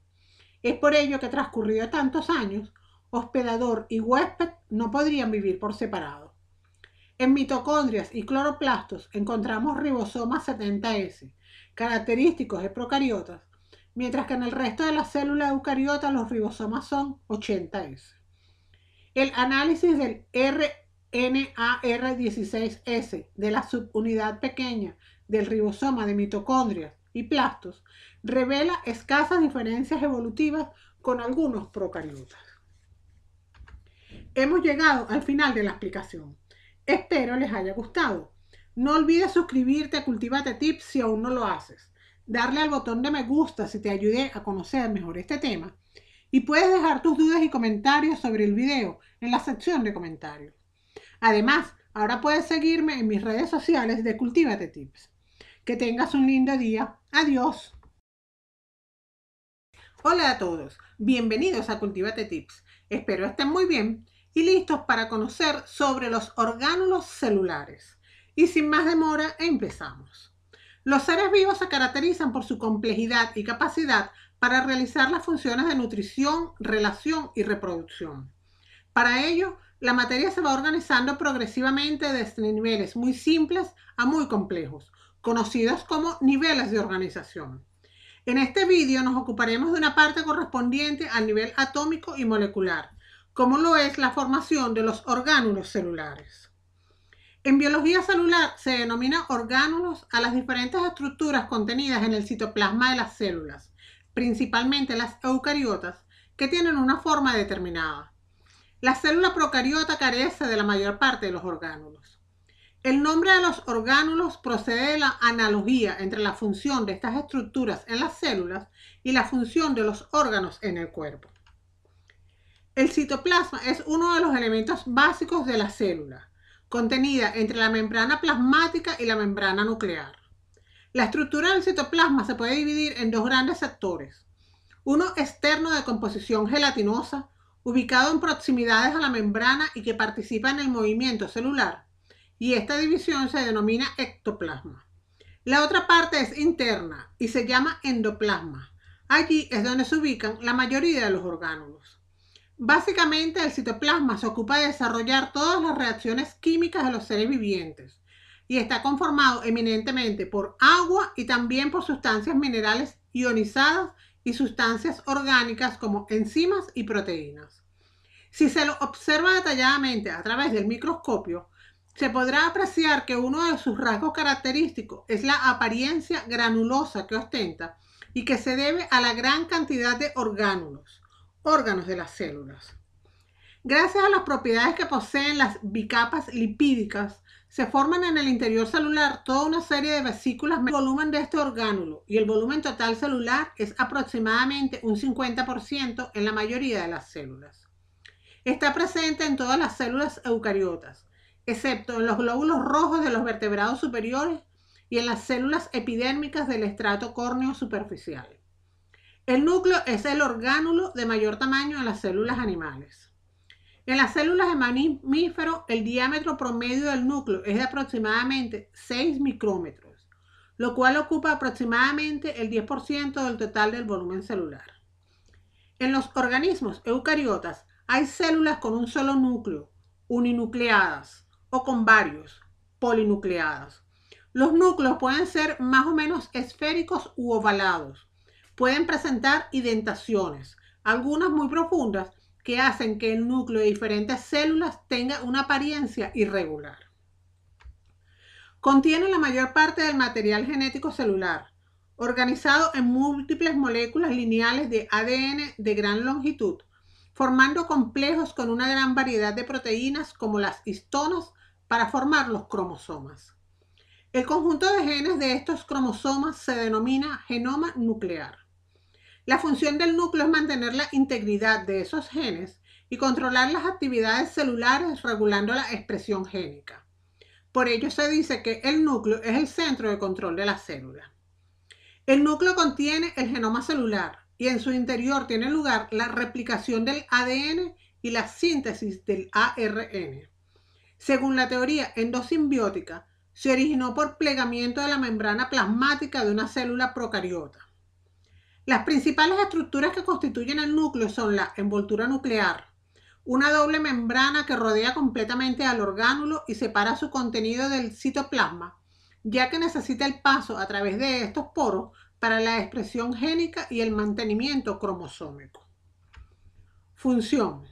Es por ello que transcurrido tantos años, hospedador y huésped no podrían vivir por separado. En mitocondrias y cloroplastos encontramos ribosomas 70S, característicos de procariotas, mientras que en el resto de las células eucariotas los ribosomas son 80S. El análisis del RNAR16S de la subunidad pequeña del ribosoma de mitocondrias y plastos revela escasas diferencias evolutivas con algunos procariotas. Hemos llegado al final de la explicación. Espero les haya gustado. No olvides suscribirte a Cultívate Tips si aún no lo haces, darle al botón de me gusta si te ayudé a conocer mejor este tema, y puedes dejar tus dudas y comentarios sobre el video en la sección de comentarios. Además, ahora puedes seguirme en mis redes sociales de Cultívate Tips. Que tengas un lindo día. Adiós. Hola a todos, bienvenidos a Cultívate Tips. Espero estén muy bien y listos para conocer sobre los orgánulos celulares. Y sin más demora, empezamos. Los seres vivos se caracterizan por su complejidad y capacidad para realizar las funciones de nutrición, relación y reproducción. Para ello, la materia se va organizando progresivamente desde niveles muy simples a muy complejos, conocidos como niveles de organización. En este vídeo nos ocuparemos de una parte correspondiente al nivel atómico y molecular, como lo es la formación de los orgánulos celulares. En biología celular se denomina orgánulos a las diferentes estructuras contenidas en el citoplasma de las células, principalmente las eucariotas, que tienen una forma determinada. La célula procariota carece de la mayor parte de los orgánulos. El nombre de los orgánulos procede de la analogía entre la función de estas estructuras en las células y la función de los órganos en el cuerpo. El citoplasma es uno de los elementos básicos de la célula, contenida entre la membrana plasmática y la membrana nuclear. La estructura del citoplasma se puede dividir en dos grandes sectores. Uno externo de composición gelatinosa, ubicado en proximidades a la membrana y que participa en el movimiento celular, y esta división se denomina ectoplasma. La otra parte es interna y se llama endoplasma. Allí es donde se ubican la mayoría de los orgánulos. Básicamente, el citoplasma se ocupa de desarrollar todas las reacciones químicas de los seres vivientes y está conformado eminentemente por agua y también por sustancias minerales ionizadas y sustancias orgánicas como enzimas y proteínas. Si se lo observa detalladamente a través del microscopio, se podrá apreciar que uno de sus rasgos característicos es la apariencia granulosa que ostenta y que se debe a la gran cantidad de orgánulos, órganos de las células. Gracias a las propiedades que poseen las bicapas lipídicas, Se forman en el interior celular toda una serie de vesículas. El volumen de este orgánulo y el volumen total celular es aproximadamente un 50% en la mayoría de las células. Está presente en todas las células eucariotas, excepto en los glóbulos rojos de los vertebrados superiores y en las células epidérmicas del estrato córneo superficial. El núcleo es el orgánulo de mayor tamaño en las células animales. En las células de mamíferos, el diámetro promedio del núcleo es de aproximadamente 6 micrómetros, lo cual ocupa aproximadamente el 10% del total del volumen celular. En los organismos eucariotas hay células con un solo núcleo, uninucleadas, o con varios, polinucleadas. Los núcleos pueden ser más o menos esféricos u ovalados. Pueden presentar indentaciones, algunas muy profundas, que hacen que el núcleo de diferentes células tenga una apariencia irregular. Contiene la mayor parte del material genético celular, organizado en múltiples moléculas lineales de ADN de gran longitud, formando complejos con una gran variedad de proteínas como las histonas para formar los cromosomas. El conjunto de genes de estos cromosomas se denomina genoma nuclear. La función del núcleo es mantener la integridad de esos genes y controlar las actividades celulares regulando la expresión génica. Por ello se dice que el núcleo es el centro de control de la célula. El núcleo contiene el genoma celular y en su interior tiene lugar la replicación del ADN y la síntesis del ARN. Según la teoría endosimbiótica, se originó por plegamiento de la membrana plasmática de una célula procariota. Las principales estructuras que constituyen el núcleo son la envoltura nuclear, una doble membrana que rodea completamente al orgánulo y separa su contenido del citoplasma, ya que necesita el paso a través de estos poros para la expresión génica y el mantenimiento cromosómico. Función.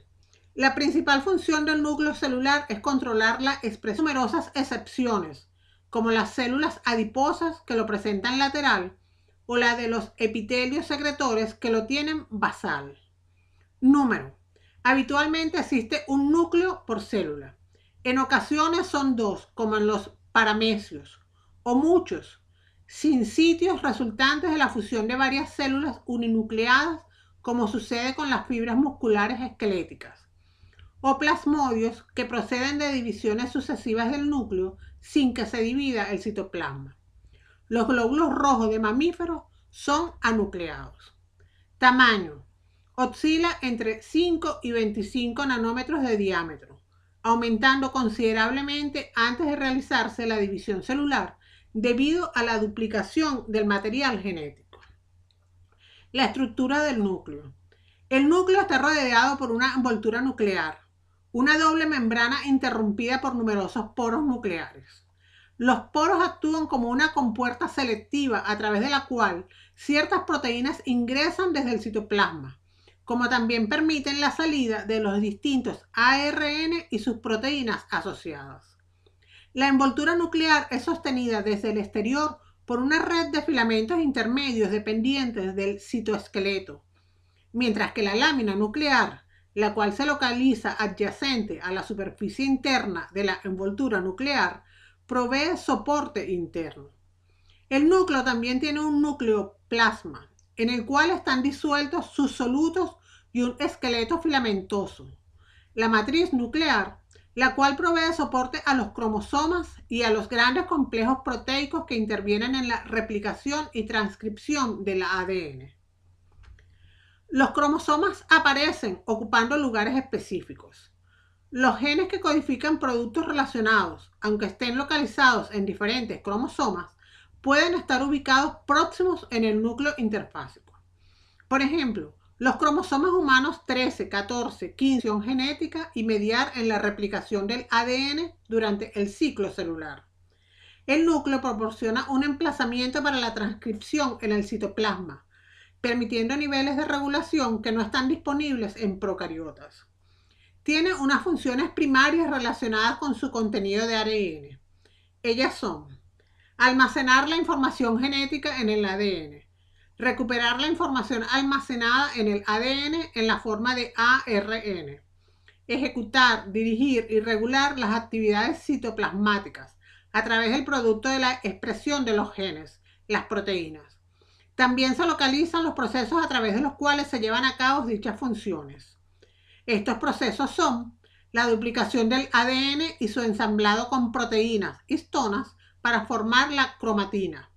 La principal función del núcleo celular es controlar la expresión de numerosas excepciones, como las células adiposas que lo presentan lateral, o la de los epitelios secretores que lo tienen basal. Número. Habitualmente existe un núcleo por célula. En ocasiones son dos, como en los paramecios, o muchos, sin sitios resultantes de la fusión de varias células uninucleadas, como sucede con las fibras musculares esqueléticas, o plasmodios que proceden de divisiones sucesivas del núcleo sin que se divida el citoplasma. Los glóbulos rojos de mamíferos son anucleados. Tamaño. Oscila entre 5 y 25 nanómetros de diámetro, aumentando considerablemente antes de realizarse la división celular debido a la duplicación del material genético. La estructura del núcleo. El núcleo está rodeado por una envoltura nuclear, una doble membrana interrumpida por numerosos poros nucleares. Los poros actúan como una compuerta selectiva a través de la cual ciertas proteínas ingresan desde el citoplasma, como también permiten la salida de los distintos ARN y sus proteínas asociadas. La envoltura nuclear es sostenida desde el exterior por una red de filamentos intermedios dependientes del citoesqueleto, mientras que la lámina nuclear, la cual se localiza adyacente a la superficie interna de la envoltura nuclear, provee soporte interno. El núcleo también tiene un núcleo plasma, en el cual están disueltos sus solutos y un esqueleto filamentoso. La matriz nuclear, la cual provee soporte a los cromosomas y a los grandes complejos proteicos que intervienen en la replicación y transcripción del ADN. Los cromosomas aparecen ocupando lugares específicos. Los genes que codifican productos relacionados, aunque estén localizados en diferentes cromosomas, pueden estar ubicados próximos en el núcleo interfásico. Por ejemplo, los cromosomas humanos 13, 14, 15 son genética y mediar en la replicación del ADN durante el ciclo celular. El núcleo proporciona un emplazamiento para la transcripción en el citoplasma, permitiendo niveles de regulación que no están disponibles en procariotas. Tiene unas funciones primarias relacionadas con su contenido de ARN. Ellas son: almacenar la información genética en el ADN, recuperar la información almacenada en el ADN en la forma de ARN, ejecutar, dirigir y regular las actividades citoplasmáticas a través del producto de la expresión de los genes, las proteínas. También se localizan los procesos a través de los cuales se llevan a cabo dichas funciones. Estos procesos son la duplicación del ADN y su ensamblado con proteínas, histonas, para formar la cromatina,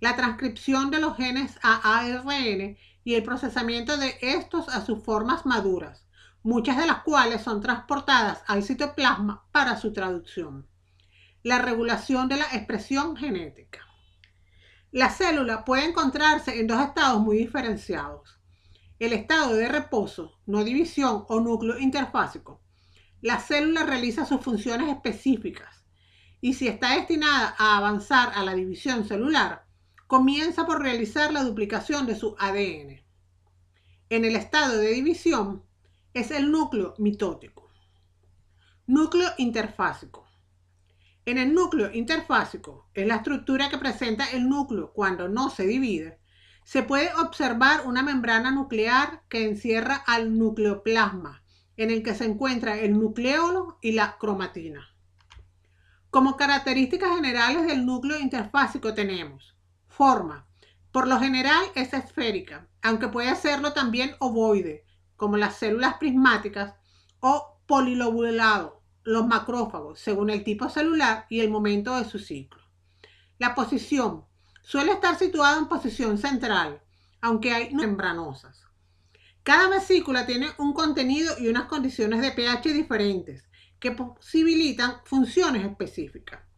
la transcripción de los genes a ARN y el procesamiento de estos a sus formas maduras, muchas de las cuales son transportadas al citoplasma para su traducción. La regulación de la expresión genética. La célula puede encontrarse en dos estados muy diferenciados. El estado de reposo, no división o núcleo interfásico. La célula realiza sus funciones específicas y si está destinada a avanzar a la división celular, comienza por realizar la duplicación de su ADN. En el estado de división es el núcleo mitótico. Núcleo interfásico. En el núcleo interfásico, es la estructura que presenta el núcleo cuando no se divide. Se puede observar una membrana nuclear que encierra al nucleoplasma, en el que se encuentra el nucleolo y la cromatina. Como características generales del núcleo interfásico tenemos forma. Por lo general es esférica, aunque puede serlo también ovoide, como las células prismáticas, o polilobulado, los macrófagos, según el tipo celular y el momento de su ciclo. La posición suele estar situada en posición central, aunque hay membranosas. Cada vesícula tiene un contenido y unas condiciones de pH diferentes que posibilitan funciones específicas.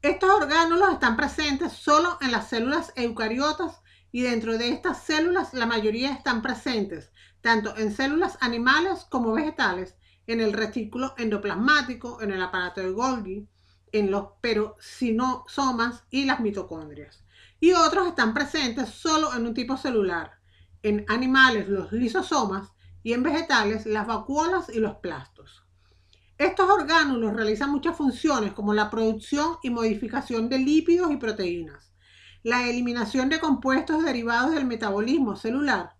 Estos orgánulos están presentes solo en las células eucariotas y dentro de estas células la mayoría están presentes tanto en células animales como vegetales, en el retículo endoplasmático, en el aparato de Golgi, en los peroxisomas y las mitocondrias. Y otros están presentes solo en un tipo celular, en animales los lisosomas y en vegetales las vacuolas y los plastos. Estos orgánulos realizan muchas funciones como la producción y modificación de lípidos y proteínas, la eliminación de compuestos derivados del metabolismo celular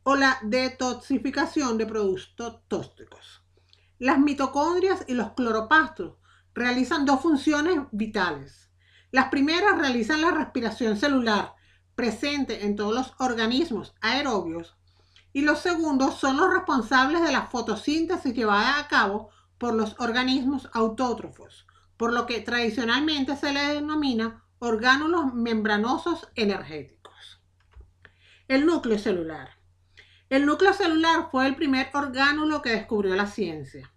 o la detoxificación de productos tóxicos. Las mitocondrias y los cloroplastos realizan dos funciones vitales. Las primeras realizan la respiración celular presente en todos los organismos aerobios y los segundos son los responsables de la fotosíntesis llevada a cabo por los organismos autótrofos, por lo que tradicionalmente se le denomina orgánulos membranosos energéticos. El núcleo celular. El núcleo celular fue el primer orgánulo que descubrió la ciencia.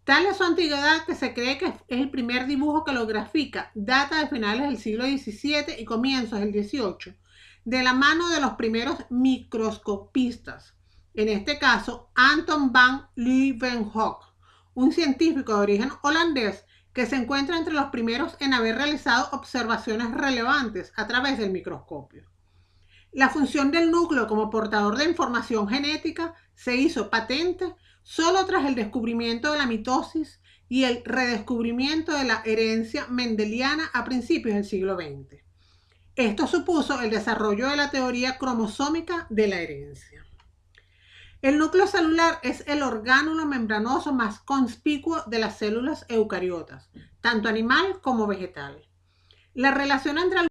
Tal es su antigüedad que se cree que es el primer dibujo que lo grafica, data de finales del siglo XVII y comienzos del XVIII, de la mano de los primeros microscopistas, en este caso Anton van Leeuwenhoek, un científico de origen holandés que se encuentra entre los primeros en haber realizado observaciones relevantes a través del microscopio. La función del núcleo como portador de información genética se hizo patente solo tras el descubrimiento de la mitosis y el redescubrimiento de la herencia mendeliana a principios del siglo XX. Esto supuso el desarrollo de la teoría cromosómica de la herencia. El núcleo celular es el orgánulo membranoso más conspicuo de las células eucariotas, tanto animal como vegetal. La relación entre